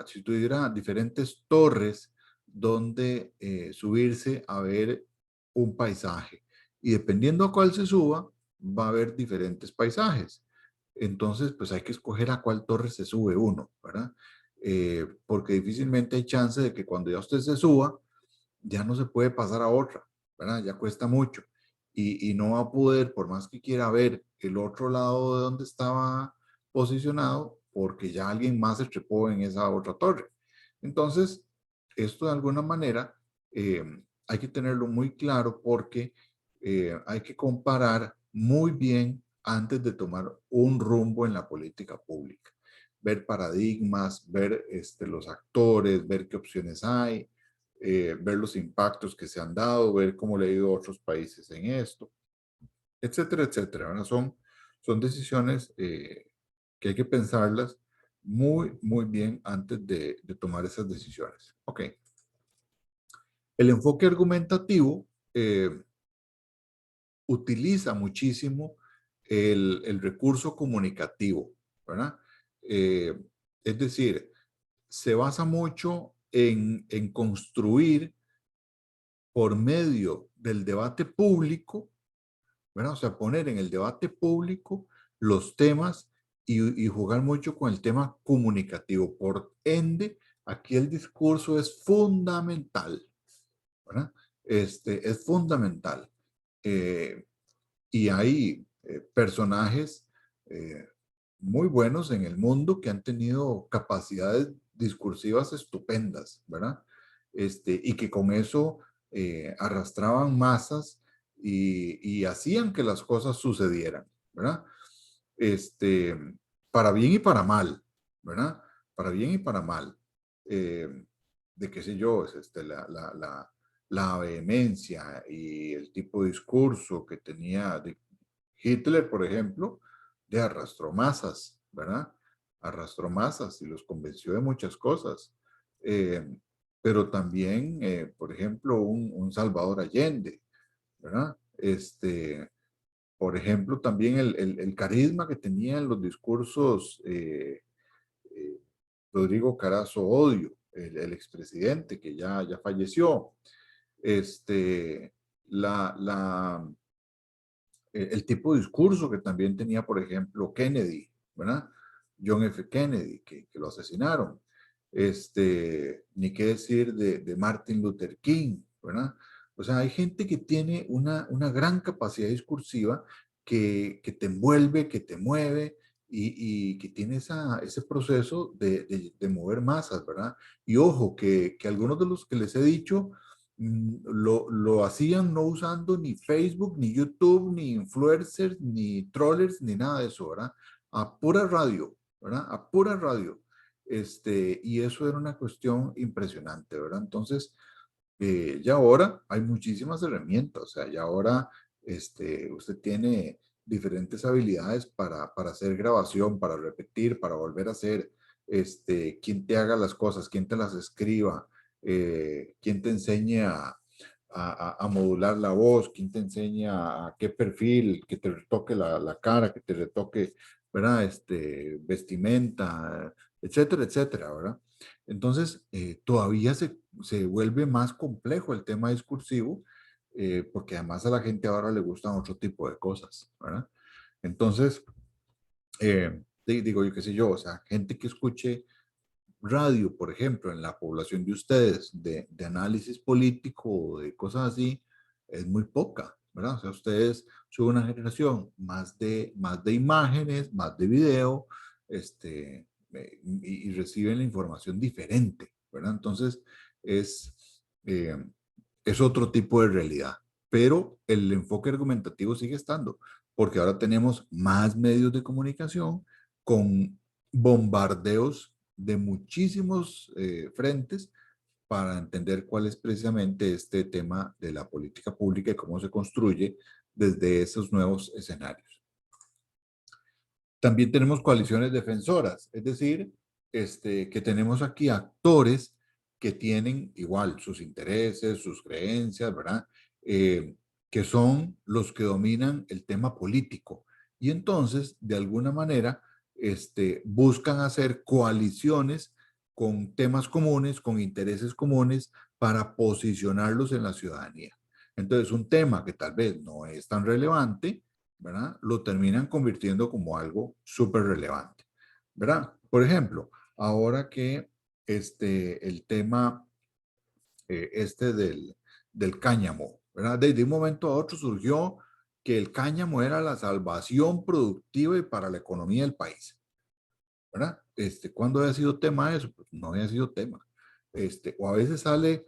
si tuviera diferentes torres donde subirse a ver un paisaje y dependiendo a cuál se suba, va a haber diferentes paisajes. Entonces, pues hay que escoger a cuál torre se sube uno, ¿verdad? Porque difícilmente hay chance de que cuando ya usted se suba, ya no se puede pasar a otra, ¿verdad? Ya cuesta mucho. Y no va a poder, por más que quiera ver el otro lado de donde estaba posicionado, porque ya alguien más se trepó en esa otra torre. Entonces, esto de alguna manera hay que tenerlo muy claro porque hay que comparar muy bien antes de tomar un rumbo en la política pública. Ver paradigmas, ver los actores, ver qué opciones hay, ver los impactos que se han dado, ver cómo le ha ido a otros países en esto, etcétera, etcétera. ¿Verdad? Son decisiones que hay que pensarlas muy, muy bien antes de tomar esas decisiones. Ok. El enfoque argumentativo utiliza muchísimo el recurso comunicativo, ¿verdad? Es decir, se basa mucho en construir por medio del debate público, ¿verdad? O sea, poner en el debate público los temas y jugar mucho con el tema comunicativo. Por ende, aquí el discurso es fundamental, ¿verdad? Es fundamental. Y hay personajes muy buenos en el mundo que han tenido capacidades discursivas estupendas, ¿verdad? Y que con eso arrastraban masas y hacían que las cosas sucedieran, ¿verdad? Este, para bien y para mal, ¿verdad? Para bien y para mal. De qué sé yo, es la vehemencia y el tipo de discurso que tenía Hitler, por ejemplo, de arrastró masas, ¿verdad? Arrastró masas y los convenció de muchas cosas. Eh, pero también, por ejemplo, un Salvador Allende, ¿verdad? Por ejemplo, también el carisma que tenía en los discursos eh, Rodrigo Carazo Odio, el expresidente que ya falleció. Este, la, la, el tipo de discurso que también tenía, por ejemplo, Kennedy, ¿verdad? John F. Kennedy, que lo asesinaron. Ni qué decir de Martin Luther King, ¿verdad? O sea, hay gente que tiene una gran capacidad discursiva que te envuelve, que te mueve y que tiene ese proceso de mover masas, ¿verdad? Y ojo, que algunos de los que les he dicho lo hacían no usando ni Facebook, ni YouTube, ni influencers, ni trollers, ni nada de eso, ¿verdad? A pura radio, ¿verdad? A pura radio. Y eso era una cuestión impresionante, ¿verdad? Entonces, ya ahora hay muchísimas herramientas, o sea, ya ahora usted tiene diferentes habilidades para hacer grabación, para repetir, para volver a hacer, quién te haga las cosas, quién te las escriba, quién te enseña a modular la voz, quién te enseña a qué perfil, que te retoque la cara, que te retoque, ¿verdad? Vestimenta, etcétera, etcétera, ¿verdad? Entonces, todavía se vuelve más complejo el tema discursivo, porque además a la gente ahora le gustan otro tipo de cosas, ¿verdad? Entonces, digo yo qué sé yo, o sea, gente que escuche radio, por ejemplo, en la población de ustedes, de análisis político o de cosas así, es muy poca, ¿verdad? O sea, ustedes son una generación más de imágenes, más de video, y reciben la información diferente, ¿verdad? Entonces, es, eh, es otro tipo de realidad, pero el enfoque argumentativo sigue estando, porque ahora tenemos más medios de comunicación con bombardeos de muchísimos frentes para entender cuál es precisamente este tema de la política pública y cómo se construye desde esos nuevos escenarios. También tenemos coaliciones defensoras, es decir, que tenemos aquí actores que tienen igual sus intereses, sus creencias, ¿verdad? Que son los que dominan el tema político. Y entonces, de alguna manera, buscan hacer coaliciones con temas comunes, con intereses comunes, para posicionarlos en la ciudadanía. Entonces, un tema que tal vez no es tan relevante, ¿verdad? Lo terminan convirtiendo como algo súper relevante, ¿verdad? Por ejemplo, ahora que el tema del cáñamo, ¿verdad? Desde un momento a otro surgió que el cáñamo era la salvación productiva y para la economía del país, ¿verdad? ¿Cuándo había sido tema eso? Pues no había sido tema. o a veces sale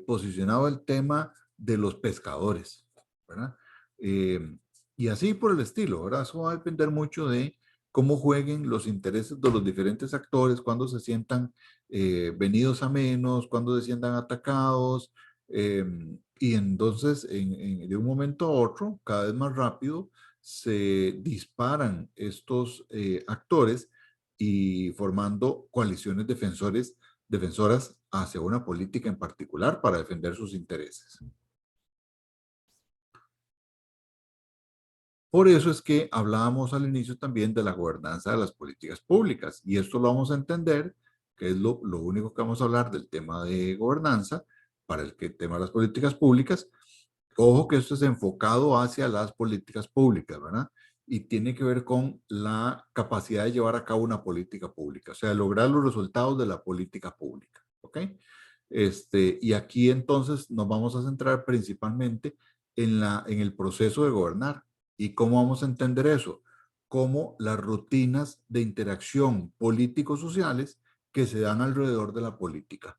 posicionado el tema de los pescadores, ¿verdad? Y así por el estilo, ¿verdad? Eso va a depender mucho de cómo jueguen los intereses de los diferentes actores, cuando se sientan venidos a menos, cuando se sientan atacados, y entonces de un momento a otro, cada vez más rápido, se disparan estos actores y formando coaliciones defensoras hacia una política en particular para defender sus intereses. Por eso es que hablábamos al inicio también de la gobernanza de las políticas públicas, y esto lo vamos a entender, que es lo único que vamos a hablar del tema de gobernanza, para el tema de las políticas públicas. Ojo que esto es enfocado hacia las políticas públicas, ¿verdad? Y tiene que ver con la capacidad de llevar a cabo una política pública, o sea, lograr los resultados de la política pública, ¿ok? Y aquí entonces nos vamos a centrar principalmente en el proceso de gobernar. ¿Y cómo vamos a entender eso? Como las rutinas de interacción político-sociales que se dan alrededor de la política,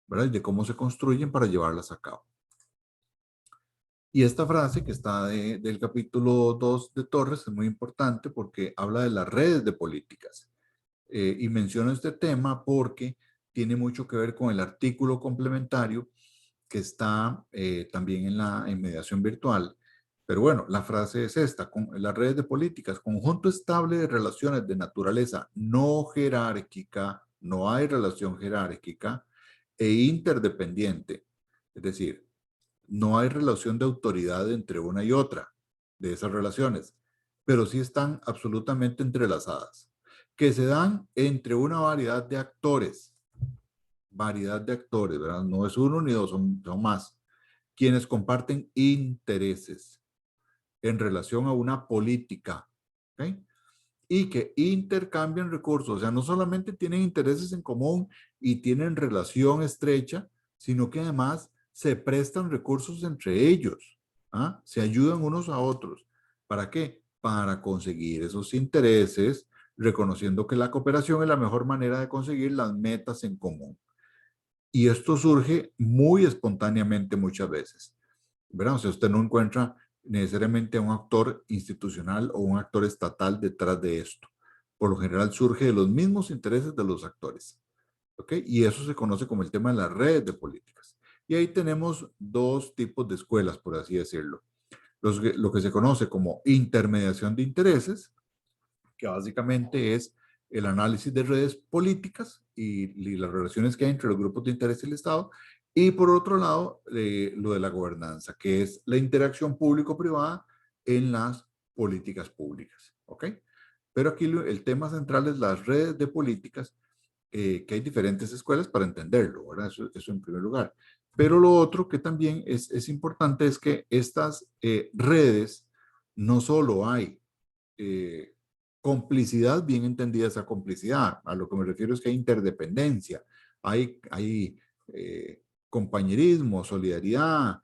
¿verdad? Y de cómo se construyen para llevarlas a cabo. Y esta frase que está del capítulo 2 de Torres es muy importante porque habla de las redes de políticas. Y menciono este tema porque tiene mucho que ver con el artículo complementario que está también en mediación virtual. Pero bueno, la frase es esta: con las redes de políticas, conjunto estable de relaciones de naturaleza no jerárquica, no hay relación jerárquica, e interdependiente. Es decir, no hay relación de autoridad entre una y otra de esas relaciones, pero sí están absolutamente entrelazadas, que se dan entre una variedad de actores, ¿verdad? No es uno ni dos, son más, quienes comparten intereses en relación a una política, ¿ok? Y que intercambian recursos, o sea, no solamente tienen intereses en común y tienen relación estrecha, sino que además se prestan recursos entre ellos, ¿ah? Se ayudan unos a otros. ¿Para qué? Para conseguir esos intereses, reconociendo que la cooperación es la mejor manera de conseguir las metas en común. Y esto surge muy espontáneamente muchas veces, ¿verdad? O sea, usted no encuentra necesariamente a un actor institucional o un actor estatal detrás de esto. Por lo general surge de los mismos intereses de los actores, ¿ok? Y eso se conoce como el tema de las redes de políticas. Y ahí tenemos dos tipos de escuelas, por así decirlo. Lo que se conoce como intermediación de intereses, que básicamente es el análisis de redes políticas y las relaciones que hay entre los grupos de interés y el Estado. Y por otro lado, lo de la gobernanza, que es la interacción público-privada en las políticas públicas. ¿Ok? Pero aquí el tema central es las redes de políticas, que hay diferentes escuelas para entenderlo, ¿verdad? Eso en primer lugar. Pero lo otro que también es importante es que estas redes no solo hay complicidad, bien entendida esa complicidad. A lo que me refiero es que hay interdependencia, hay compañerismo, solidaridad,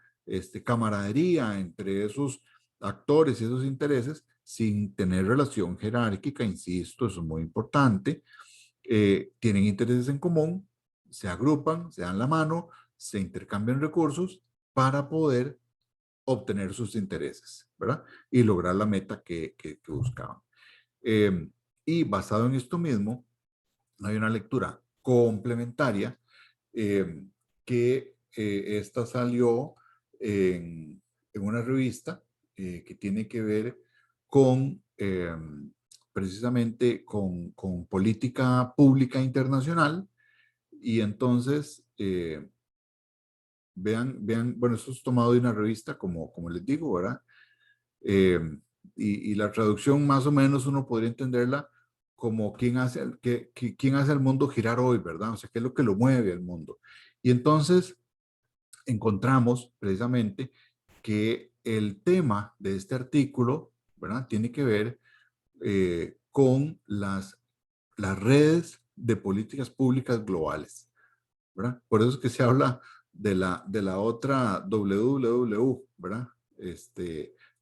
camaradería entre esos actores y esos intereses sin tener relación jerárquica, insisto, eso es muy importante. Tienen intereses en común, se agrupan, se dan la mano, se intercambian recursos para poder obtener sus intereses, ¿verdad? Y lograr la meta que buscaban. Y basado en esto mismo, hay una lectura complementaria que esta salió en una revista que tiene que ver con precisamente con política pública internacional. Y entonces, vean, bueno, esto es tomado de una revista, como les digo, ¿verdad? Y la traducción más o menos uno podría entenderla como quién hace el mundo girar hoy, ¿verdad? O sea, qué es lo que lo mueve al mundo. Y entonces encontramos precisamente que el tema de este artículo, ¿verdad? Tiene que ver con las redes de políticas públicas globales, ¿verdad? Por eso es que se habla de la otra WWW, ¿verdad?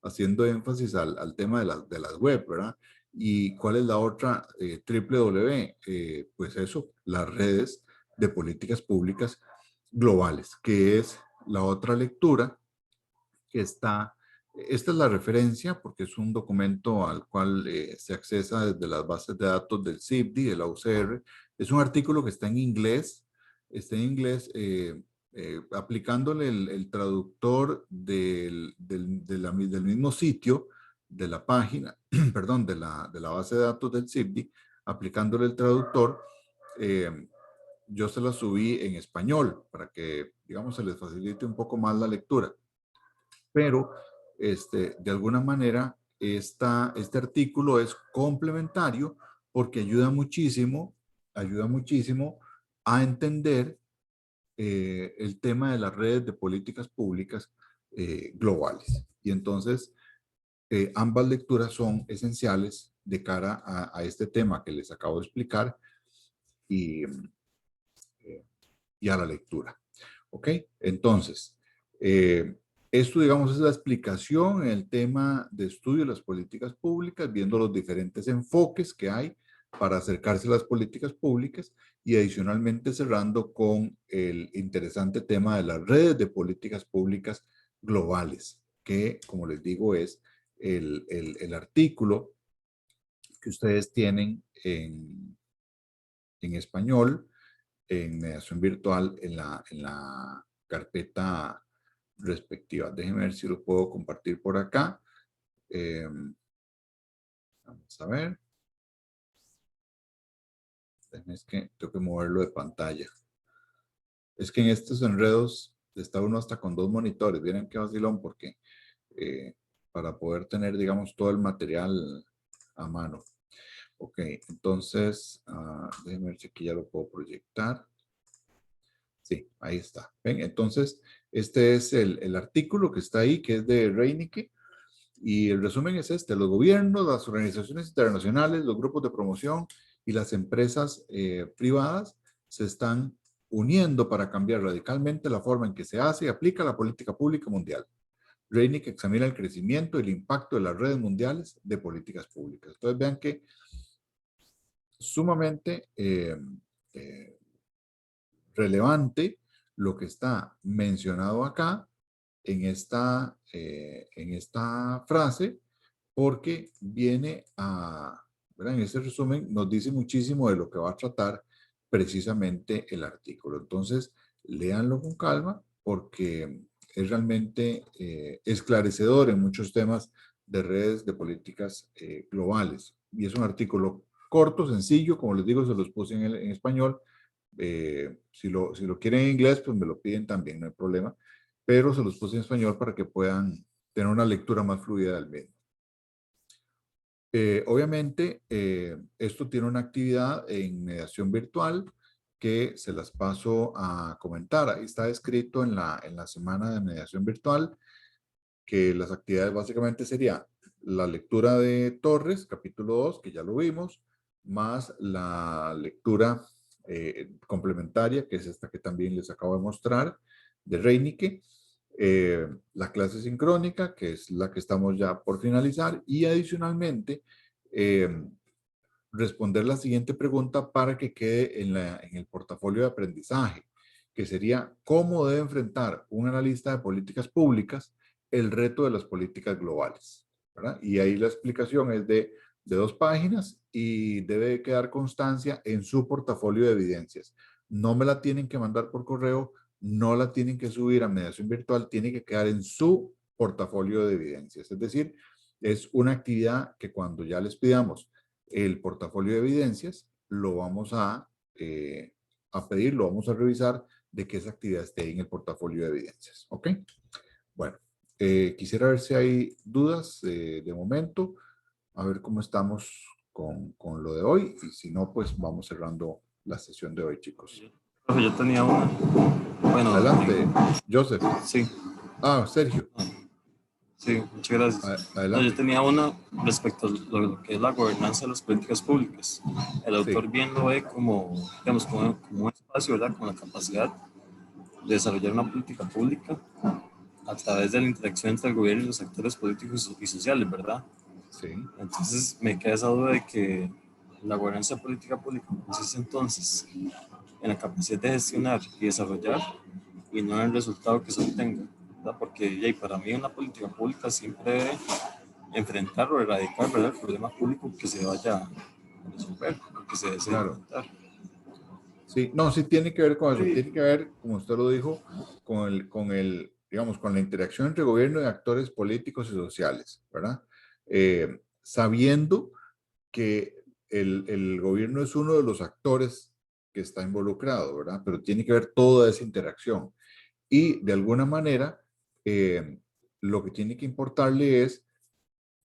Haciendo énfasis al tema de las web, ¿verdad? ¿Y cuál es la otra www? Pues eso, las redes de políticas públicas globales, que es la otra lectura que está. Esta es la referencia porque es un documento al cual se accesa desde las bases de datos del CIPDI, de la UCR. Es un artículo que está en inglés, aplicándole el traductor del mismo sitio, de la página, perdón, de la base de datos del CIPDI, aplicándole el traductor. Yo se la subí en español para que, digamos, se les facilite un poco más la lectura. Pero, de alguna manera, este artículo es complementario porque ayuda muchísimo a entender el tema de las redes de políticas públicas globales. Y entonces, ambas lecturas son esenciales de cara a este tema que les acabo de explicar y a la lectura. ¿Ok? Entonces, esto, digamos, es la explicación en el tema de estudio de las políticas públicas, viendo los diferentes enfoques que hay para acercarse a las políticas públicas y adicionalmente cerrando con el interesante tema de las redes de políticas públicas globales, que, como les digo, es el artículo que ustedes tienen en español, en mediación virtual, en la carpeta respectiva. Déjenme ver si lo puedo compartir por acá. Vamos a ver. Es que tengo que moverlo de pantalla. Es que en estos enredos está uno hasta con 2 monitores. Miren qué vacilón, porque para poder tener, digamos, todo el material a mano. Ok, entonces, déjenme ver si aquí ya lo puedo proyectar. Sí, ahí está. ¿Ven? Entonces, este es el artículo que está ahí, que es de Reinicke. Y el resumen es este: los gobiernos, las organizaciones internacionales, los grupos de promoción y las empresas privadas se están uniendo para cambiar radicalmente la forma en que se hace y aplica la política pública mundial. Reinicke examina el crecimiento y el impacto de las redes mundiales de políticas públicas. Entonces vean que sumamente relevante lo que está mencionado acá en esta frase, porque viene ¿verdad? En este resumen nos dice muchísimo de lo que va a tratar precisamente el artículo. Entonces, léanlo con calma porque es realmente esclarecedor en muchos temas de redes de políticas globales. Y es un artículo corto, sencillo, como les digo, se los puse en español. Si lo quieren en inglés, pues me lo piden también, no hay problema. Pero se los puse en español para que puedan tener una lectura más fluida del mismo. Obviamente, esto tiene una actividad en mediación virtual que se las paso a comentar. Ahí está escrito en la semana de mediación virtual que las actividades básicamente serían la lectura de Torres, capítulo 2, que ya lo vimos, más la lectura complementaria, que es esta que también les acabo de mostrar, de Reinicke, la clase sincrónica, que es la que estamos ya por finalizar, y adicionalmente responder la siguiente pregunta para que quede en el portafolio de aprendizaje, que sería cómo debe enfrentar un analista de políticas públicas el reto de las políticas globales, ¿verdad? Y ahí la explicación es de 2 páginas y debe quedar constancia en su portafolio de evidencias. No me la tienen que mandar por correo, no la tienen que subir a mediación virtual, tiene que quedar en su portafolio de evidencias. Es decir, es una actividad que cuando ya les pidamos el portafolio de evidencias, lo vamos a pedir, lo vamos a revisar de que esa actividad esté en el portafolio de evidencias. ¿Ok? Bueno, quisiera ver si hay dudas de momento, a ver cómo estamos con lo de hoy, y si no, pues vamos cerrando la sesión de hoy, chicos.
Yo tenía una. Bueno,
adelante, Joseph.
Sí.
Sergio.
Sí, muchas gracias.
Adelante.
Yo tenía una respecto a lo que es la gobernanza de las políticas públicas. El autor bien lo ve como, digamos, como un espacio, ¿verdad? Con la capacidad de desarrollar una política pública a través de la interacción entre el gobierno y los actores políticos y sociales, ¿verdad?
Sí.
Entonces me queda esa duda de que la gobernanza de política pública consiste entonces en la capacidad de gestionar y desarrollar y no en el resultado que se obtenga, ¿verdad? Porque para mí una política pública siempre debe enfrentar o erradicar, ¿verdad?, el problema público que se vaya a resolver o que se desee enfrentar.
Sí, no, sí tiene que ver con eso, tiene que ver, como usted lo dijo, digamos, con la interacción entre gobierno y actores políticos y sociales, ¿verdad? Sabiendo que el gobierno es uno de los actores que está involucrado, ¿verdad? Pero tiene que ver toda esa interacción. Y de alguna manera, lo que tiene que importarle es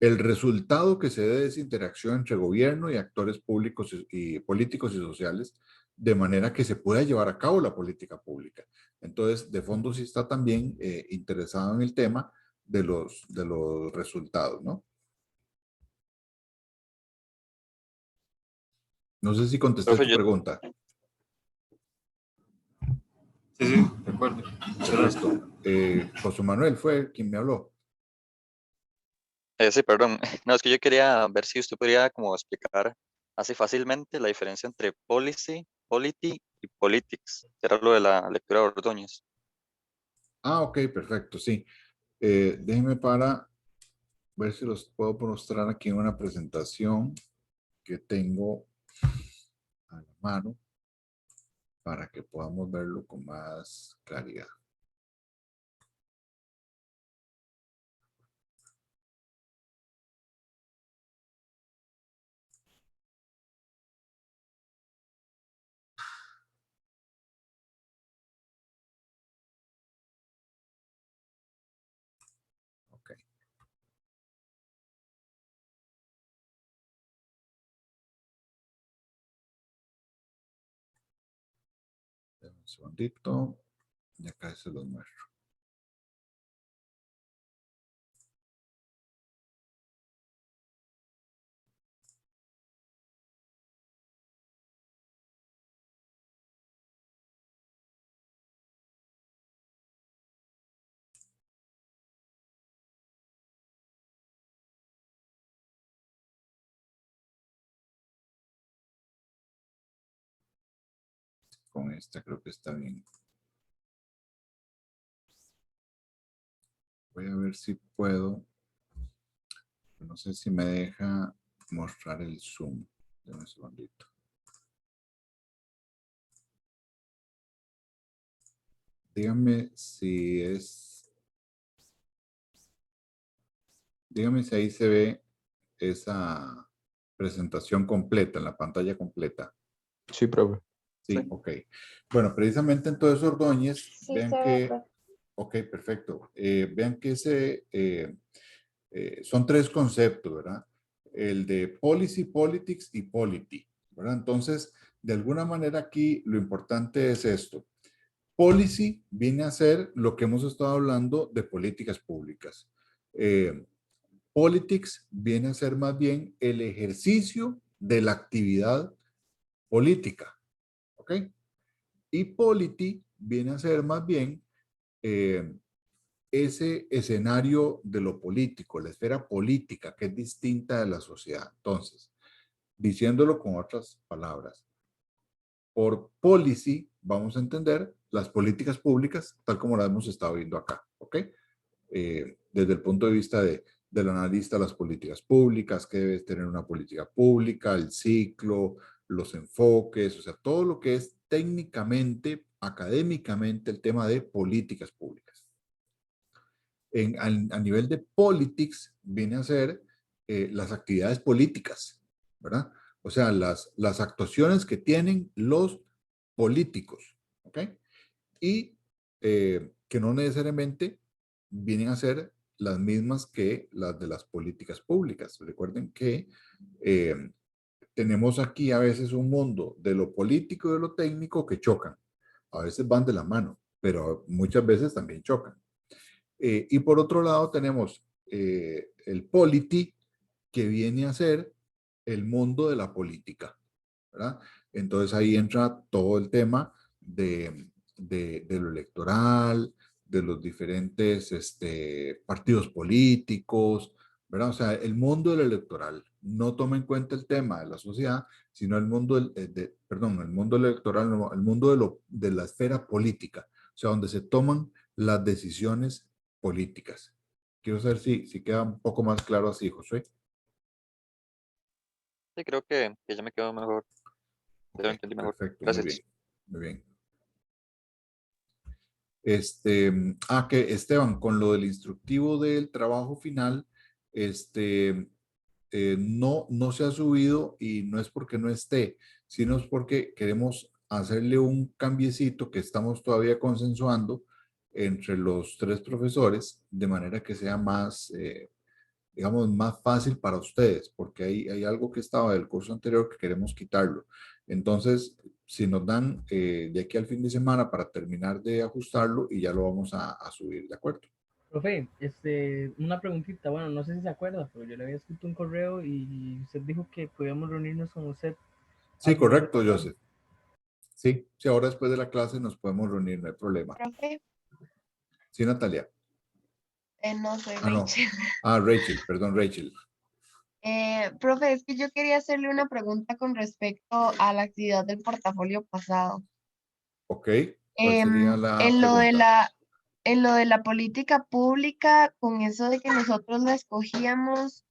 el resultado que se dé de esa interacción entre gobierno y actores públicos y políticos y sociales, de manera que se pueda llevar a cabo la política pública. Entonces, de fondo sí está también interesado en el tema de los resultados, ¿no? No sé si contesté tu pregunta.
Sí, sí, de acuerdo.
Perfecto. José Manuel fue quien me habló.
Sí, perdón. No, es que yo quería ver si usted podría como explicar así fácilmente la diferencia entre policy, polity y politics. Era lo de la lectura de Ordóñez.
Ah, ok, perfecto, sí. Déjenme para ver si los puedo mostrar aquí en una presentación que tengo a la mano para que podamos verlo con más claridad. Ok. Un segundito y acá se los muestro. Con esta creo que está bien. Voy a ver si puedo. No sé si me deja mostrar el zoom. Dame un segundito. Dígame si es. Dígame si ahí se ve esa presentación completa, en la pantalla completa.
Sí, profe.
Sí, ok. Bueno, precisamente entonces Ordóñez,
Sí,
vean
se ve,
que,
profe.
ok, perfecto. Vean que son tres conceptos, ¿verdad? El de policy, politics y polity, ¿verdad? Entonces, de alguna manera aquí lo importante es esto. Policy viene a ser lo que hemos estado hablando de políticas públicas. Politics viene a ser más bien el ejercicio de la actividad política, ¿ok? Y polity viene a ser más bien ese escenario de lo político, la esfera política, que es distinta de la sociedad. Entonces, diciéndolo con otras palabras, por policy vamos a entender las políticas públicas tal como las hemos estado viendo acá, ¿ok? Desde el punto de vista del analista de las políticas públicas, que debe tener una política pública, el ciclo, los enfoques, o sea, todo lo que es técnicamente, académicamente, el tema de políticas públicas. A nivel de politics, viene a ser las actividades políticas, ¿verdad? O sea, las actuaciones que tienen los políticos, ¿ok? Y que no necesariamente vienen a ser las mismas que las de las políticas públicas. Recuerden que tenemos aquí a veces un mundo de lo político y de lo técnico que chocan. A veces van de la mano, pero muchas veces también chocan. Y por otro lado tenemos el polity, que viene a ser el mundo de la política, ¿verdad? Entonces ahí entra todo el tema de lo electoral, de los diferentes partidos políticos, ¿verdad? O sea, el mundo del electoral, no toma en cuenta el tema de la sociedad, sino el mundo, el mundo electoral, no, el mundo de la esfera política, o sea, donde se toman las decisiones políticas. Quiero saber si queda un poco más claro así, José.
Sí, creo que ya me quedó mejor. Ya lo
Ok,
entendí mejor.
perfecto, muy bien,
Gracias.
muy bien. Que Esteban, con lo del instructivo del trabajo final, no se ha subido y no es porque no esté, sino es porque queremos hacerle un cambiecito que estamos todavía consensuando entre los 3 profesores, de manera que sea más, digamos, más fácil para ustedes, porque hay algo que estaba del curso anterior que queremos quitarlo. Entonces, si nos dan de aquí al fin de semana para terminar de ajustarlo y ya lo vamos a subir, ¿de acuerdo?
Profe, una preguntita, bueno, no sé si se acuerda, pero yo le había escrito un correo y usted dijo que podíamos reunirnos con usted
Sí,
al final de
correcto,
la clase.
Joseph. Sí, sí, ahora después de la clase nos podemos reunir, no hay problema.
Profe,
Sí, Natalia.
no soy
Ah, no.
Rachel.
Ah, Rachel, perdón, Rachel.
Profe, es que yo quería hacerle una pregunta con respecto a la actividad del portafolio pasado.
Ok, ¿cuál sería la
En lo de
pregunta?
la política pública, con eso de que nosotros la escogíamos,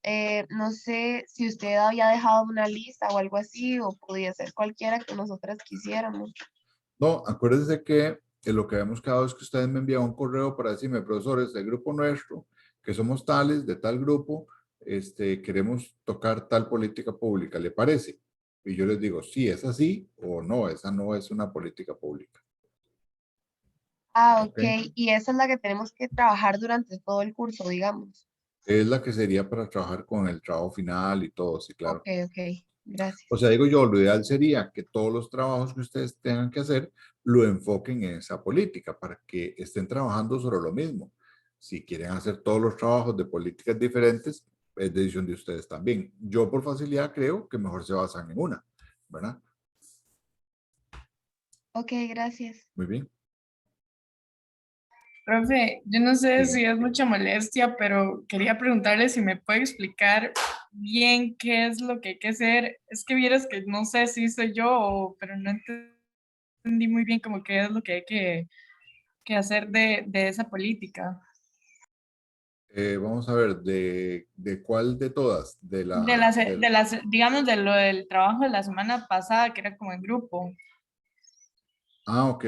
no sé si usted había dejado una lista o algo así, o podía ser cualquiera que nosotras quisiéramos.
No, acuérdense que lo que habíamos quedado es que ustedes me enviaban un correo para decirme, profesores, del grupo nuestro, que somos tales, de tal grupo, queremos tocar tal política pública, ¿le parece? Y yo les digo, sí, es así o no, esa no es una política pública.
Ah,
¿Ok?
ok. Y esa es la que tenemos que trabajar durante todo el curso, digamos.
Es la que sería para trabajar con el trabajo final y todo, sí,
Ok,
claro.
ok. Gracias.
O sea, digo yo, lo ideal sería que todos los trabajos que ustedes tengan que hacer lo enfoquen en esa política para que estén trabajando sobre lo mismo. Si quieren hacer todos los trabajos de políticas diferentes, es decisión de ustedes también. Yo por facilidad creo que mejor se basan en una, ¿verdad?
Ok, gracias.
Muy bien.
Profe, yo no sé
Sí.
si es mucha molestia, pero quería preguntarle si me puede explicar bien qué es lo que hay que hacer. Es que vieras que no sé si soy yo, pero no entendí muy bien como qué es lo que hay que hacer de esa política.
Vamos a ver, ¿de cuál de todas?
Digamos, de lo del trabajo de la semana pasada, que era como en grupo.
Ok,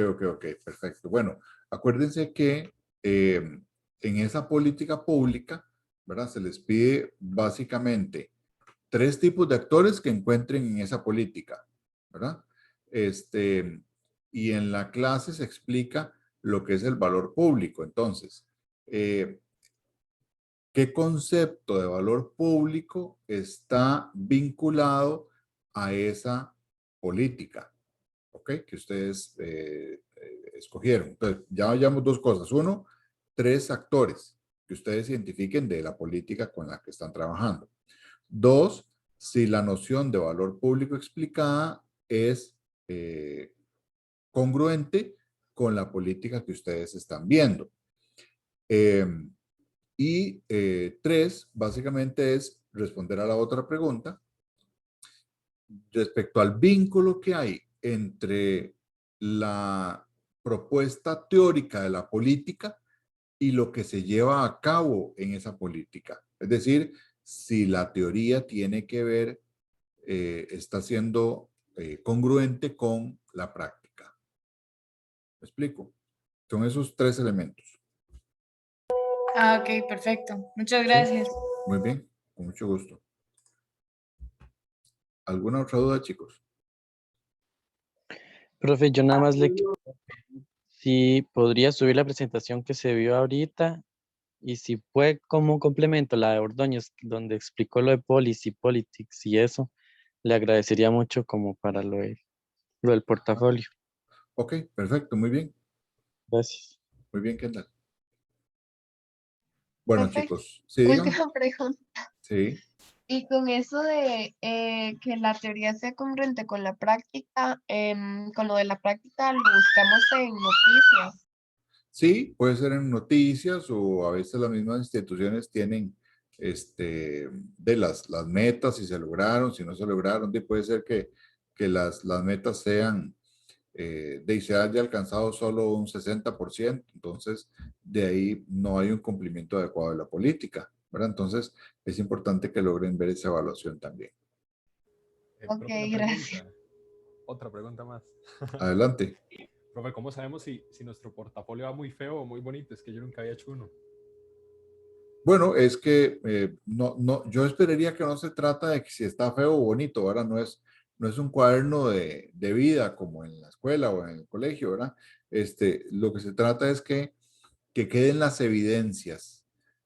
perfecto. Bueno, acuérdense que en esa política pública, ¿verdad? Se les pide básicamente 3 tipos de actores que encuentren en esa política, ¿verdad? Y en la clase se explica lo que es el valor público. Entonces, ¿qué concepto de valor público está vinculado a esa política? ¿Ok? Que ustedes escogieron. Entonces, ya hayamos 2 cosas. 1, 3 actores que ustedes identifiquen de la política con la que están trabajando. 2, si la noción de valor público explicada es congruente con la política que ustedes están viendo. Y 3, básicamente es responder a la otra pregunta respecto al vínculo que hay entre la propuesta teórica de la política y lo que se lleva a cabo en esa política. Es decir, si la teoría tiene que ver, está siendo congruente con la práctica. ¿Me explico? Son esos 3 elementos.
Ah, ok, perfecto. Muchas
¿Sí?
gracias.
Muy bien, con mucho gusto. ¿Alguna otra duda, chicos?
Profe, yo nada más si podría subir la presentación que se vio ahorita y si fue como complemento la de Ordóñez, donde explicó lo de policy, politics y eso, le agradecería mucho como para lo del portafolio.
Ok, perfecto, muy bien.
Gracias.
Muy bien, Kendall. Bueno,
Profe,
chicos, sí, digan.
última pregunta.
Sí.
Y con eso de que la teoría sea congruente con la práctica, con lo de la práctica lo buscamos en noticias.
Sí, puede ser en noticias o a veces las mismas instituciones tienen de las metas, si se lograron, si no se lograron, puede ser que las metas sean, se haya alcanzado solo un 60%, entonces de ahí no hay un cumplimiento adecuado de la política, ¿verdad? Entonces es importante que logren ver esa evaluación también.
Ok,
Profe, una
gracias.
pregunta. Otra pregunta más.
Adelante.
Profe, ¿cómo sabemos si nuestro portafolio va muy feo o muy bonito? Es que yo nunca había hecho uno.
Bueno, es que yo esperaría que no se trata de que si está feo o bonito, ¿verdad? No es un cuaderno de vida como en la escuela o en el colegio, ¿verdad? Lo que se trata es que queden las evidencias,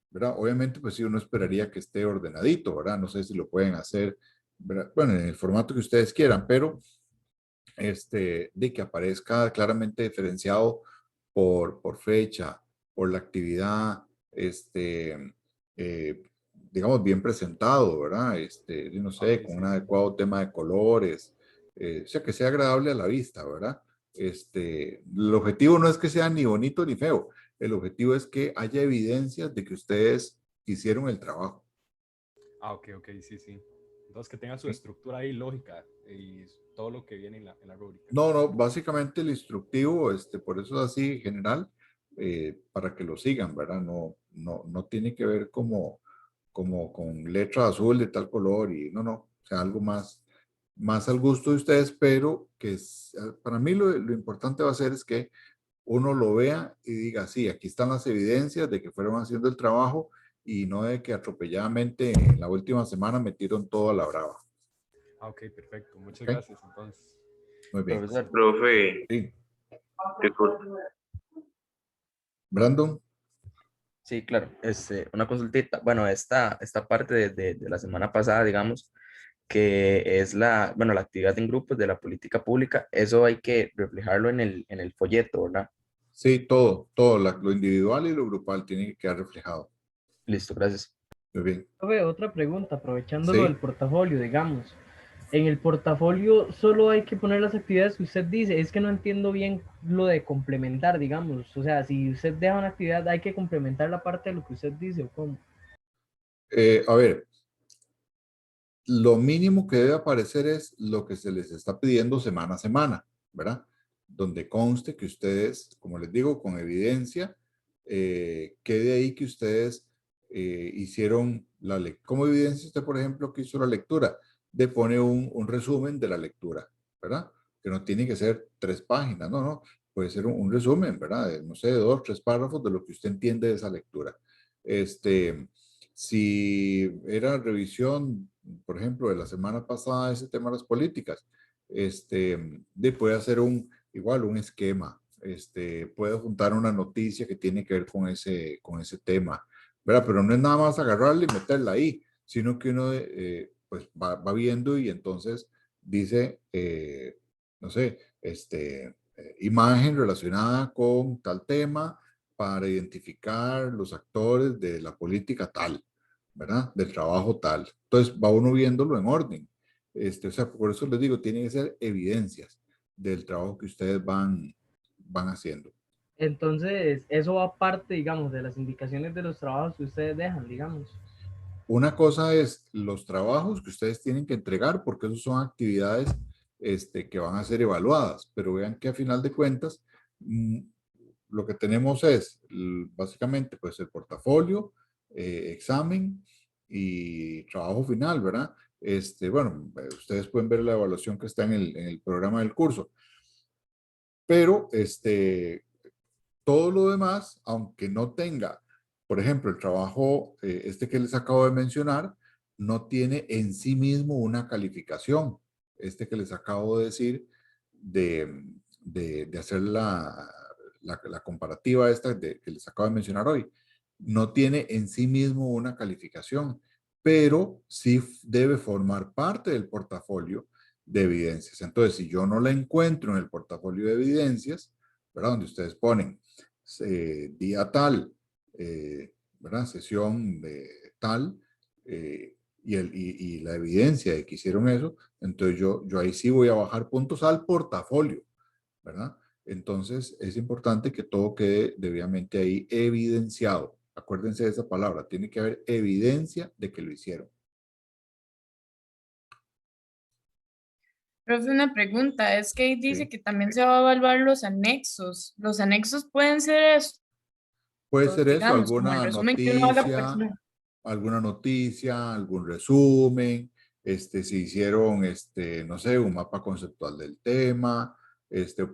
¿verdad? Obviamente, pues sí, uno esperaría que esté ordenadito, ¿verdad? No sé si lo pueden hacer, ¿verdad? Bueno, en el formato que ustedes quieran, pero de que aparezca claramente diferenciado por fecha, por la actividad, eh, digamos, bien presentado, ¿verdad? No sé,
Ok,
con
sí,
un
sí.
adecuado tema de colores, o sea, que sea agradable a la vista, ¿verdad? El objetivo no es que sea ni bonito ni feo, el objetivo es que haya evidencias de que ustedes hicieron el trabajo.
Ah, ok, sí, sí. Entonces que tenga su
¿Sí?
estructura ahí lógica y todo lo que viene en la rúbrica.
No, básicamente el instructivo, por eso es así general, para que lo sigan, ¿verdad? No tiene que ver como con letra azul de tal color y no, o sea, algo más al gusto de ustedes, pero para mí lo importante va a ser es que uno lo vea y diga, sí, aquí están las evidencias de que fueron haciendo el trabajo y no de que atropelladamente en la última semana metieron todo a la brava.
Ah, ok, perfecto. Muchas
¿Ok?
gracias, entonces.
Muy bien.
Profesor. Profe,
Sí.
disculpe.
Brandon.
Sí, claro. Una consultita. Bueno, esta parte de la semana pasada, digamos, que es bueno, la actividad en grupos de la política pública, eso hay que reflejarlo en el folleto, ¿verdad?
Sí, todo, lo individual y lo grupal tiene que quedar reflejado.
Listo, gracias.
Muy bien.
Profe, otra pregunta, aprovechando lo del
Sí,
portafolio, digamos. En el portafolio solo hay que poner las actividades que usted dice. Es que no entiendo bien lo de complementar, digamos. O sea, si usted deja una actividad, hay que complementar la parte de lo que usted dice o cómo.
a ver, lo mínimo que debe aparecer es lo que se les está pidiendo semana a semana, ¿verdad? Donde conste que ustedes, como les digo, con evidencia, quede ahí que ustedes hicieron la lectura. ¿Cómo evidencia usted, por ejemplo, que hizo la lectura? De pone un resumen de la lectura, ¿verdad? Que no tiene que ser 3 páginas, no, puede ser un resumen, ¿verdad? No sé, 2, 3 párrafos de lo que usted entiende de esa lectura. Si era revisión, por ejemplo, de la semana pasada, ese tema de las políticas, puede hacer igual un esquema, puede juntar una noticia que tiene que ver con ese tema, ¿verdad? Pero no es nada más agarrarla y meterla ahí, sino que uno pues va viendo y entonces dice, no sé, imagen relacionada con tal tema para identificar los actores de la política tal, ¿verdad? Del trabajo tal. Entonces va uno viéndolo en orden. O sea, por eso les digo, tienen que ser evidencias del trabajo que ustedes van haciendo.
Entonces, eso va aparte, digamos, de las indicaciones de los trabajos que ustedes dejan, digamos.
Una cosa es los trabajos que ustedes tienen que entregar, porque esos son actividades que van a ser evaluadas, pero vean que a final de cuentas, lo que tenemos es básicamente pues el portafolio, examen y trabajo final, ¿verdad? Bueno, ustedes pueden ver la evaluación que está en el programa del curso, pero todo lo demás, aunque no tenga, por ejemplo, el trabajo, que les acabo de mencionar, no tiene en sí mismo una calificación. Que les acabo de decir de hacer la comparativa que les acabo de mencionar hoy, no tiene en sí mismo una calificación, pero sí debe formar parte del portafolio de evidencias. Entonces, si yo no la encuentro en el portafolio de evidencias, ¿verdad? Donde ustedes ponen día tal, ¿verdad? Sesión de tal, y la evidencia de que hicieron eso, entonces yo ahí sí voy a bajar puntos al portafolio, ¿verdad? Entonces es importante que todo quede debidamente ahí evidenciado Acuérdense de esa palabra. Tiene que haber evidencia de que lo hicieron.
Profe, una pregunta, es que ahí dice
Sí.
que también se va a evaluar los anexos. ¿Los anexos pueden ser eso?
Puede ser eso,
Digamos, como el resumen que uno haga personal.
alguna noticia, algún resumen, si hicieron, no sé, un mapa conceptual del tema,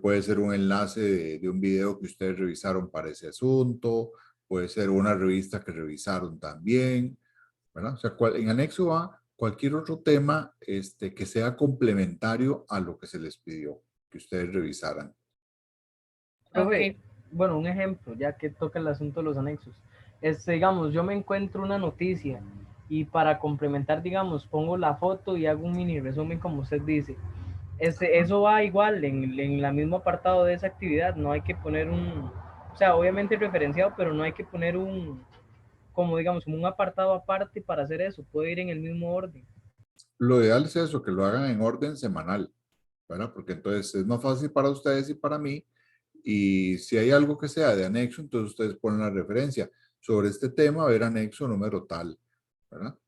puede ser un enlace de un video que ustedes revisaron para ese asunto, puede ser una revista que revisaron también, ¿verdad? O sea, en anexo va cualquier otro tema que sea complementario a lo que se les pidió que ustedes revisaran.
Profe,
Ok.
bueno, un ejemplo, ya que toca el asunto de los anexos. Digamos, yo me encuentro una noticia y para complementar, digamos, pongo la foto y hago un mini resumen como usted dice. Eso va igual en la mismo apartado de esa actividad, no hay que poner o sea, obviamente referenciado, pero no hay que poner como digamos, como un apartado aparte para hacer eso, puede ir en el mismo orden.
Lo ideal es eso, que lo hagan en orden semanal, ¿verdad? Porque entonces es más fácil para ustedes y para mí. Y si hay algo que sea de anexo, entonces ustedes ponen la referencia. Sobre este tema, ver anexo número tal, ¿verdad?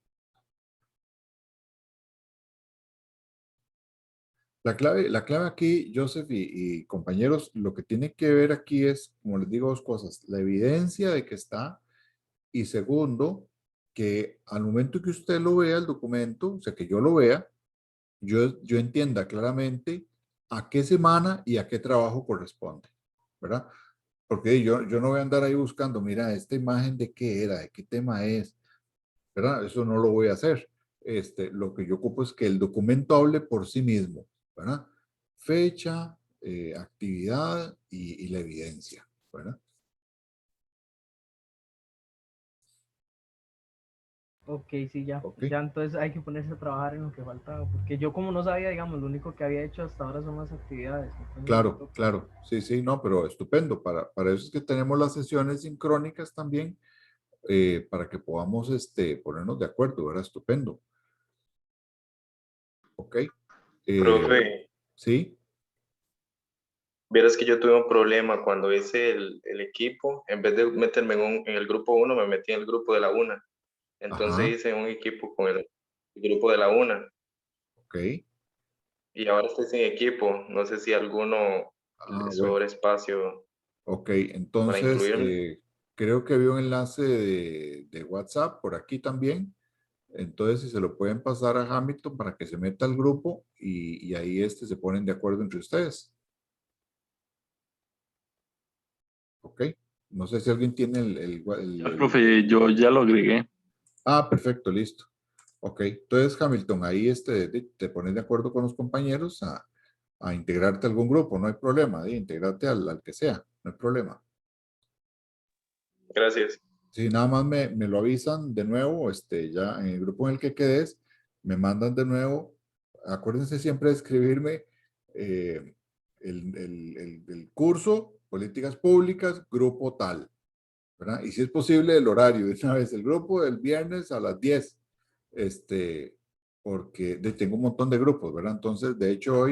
La clave aquí, Joseph y compañeros, lo que tiene que ver aquí es, como les digo, dos cosas. La evidencia de que está y segundo, que al momento que usted lo vea el documento, o sea, que yo lo vea, yo entienda claramente a qué semana y a qué trabajo corresponde, ¿verdad? Porque yo no voy a andar ahí buscando, mira, esta imagen de qué era, de qué tema es, ¿verdad? Eso no lo voy a hacer. Lo que yo ocupo es que el documento hable por sí mismo, ¿verdad? Fecha, actividad y la evidencia, ¿verdad?
Ok, sí, ya.
Ok.
Ya entonces hay que ponerse a trabajar en lo que faltaba, porque yo como no sabía, digamos, lo único que había hecho hasta ahora son las actividades. Entonces me
Claro,
toca.
claro. Sí, sí, no, pero estupendo. Para eso es que tenemos las sesiones sincrónicas también, para que podamos ponernos de acuerdo, ¿verdad? Estupendo. Ok.
Profe,
Sí.
vieras que yo tuve un problema cuando hice el equipo. En vez de meterme en el grupo 1, me metí en el grupo de la UNA. Entonces
Ajá.
hice un equipo con el grupo de la UNA.
Ok.
Y ahora estoy sin equipo. No sé si alguno
Ah,
les
bueno.
sobra espacio
Ok.
para
Entonces,
incluirme.
creo que había un enlace de WhatsApp por aquí también. Entonces, si se lo pueden pasar a Hamilton para que se meta al grupo y ahí se ponen de acuerdo entre ustedes. Ok. No sé si alguien tiene
Profe, yo ya lo agregué.
Ah, perfecto, listo. Ok, entonces Hamilton, ahí te pones de acuerdo con los compañeros a integrarte a algún grupo, no hay problema, integrarte al que sea, no hay problema.
Gracias.
Si nada más me lo avisan de nuevo, ya en el grupo en el que quedes, me mandan de nuevo, acuérdense siempre de escribirme el curso, políticas públicas, grupo tal, ¿verdad? Y si es posible el horario, de una vez, el grupo del viernes a las 10, porque tengo un montón de grupos, ¿verdad? Entonces, de hecho,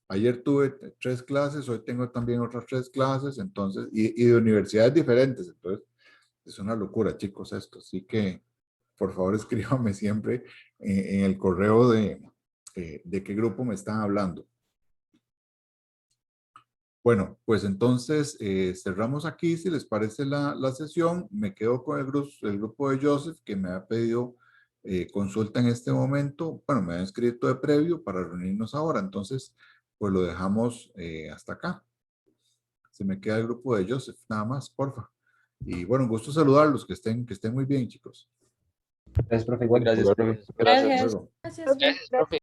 ayer tuve 3 clases, hoy tengo también otras 3 clases, entonces, y de universidades diferentes, entonces, es una locura, chicos, esto. Así que, por favor, escríbame siempre en el correo de qué grupo me están hablando. Bueno, pues entonces cerramos aquí, si les parece la sesión. Me quedo con el grupo de Joseph, que me ha pedido consulta en este momento. Bueno, me ha escrito de previo para reunirnos ahora, entonces pues lo dejamos hasta acá. Se me queda el grupo de Joseph, nada más, porfa. Y bueno, un gusto saludarlos, que estén muy bien, chicos.
Gracias, profe. Igual. Gracias, profe.
Gracias.
Gracias.
Luego.
Gracias, profe.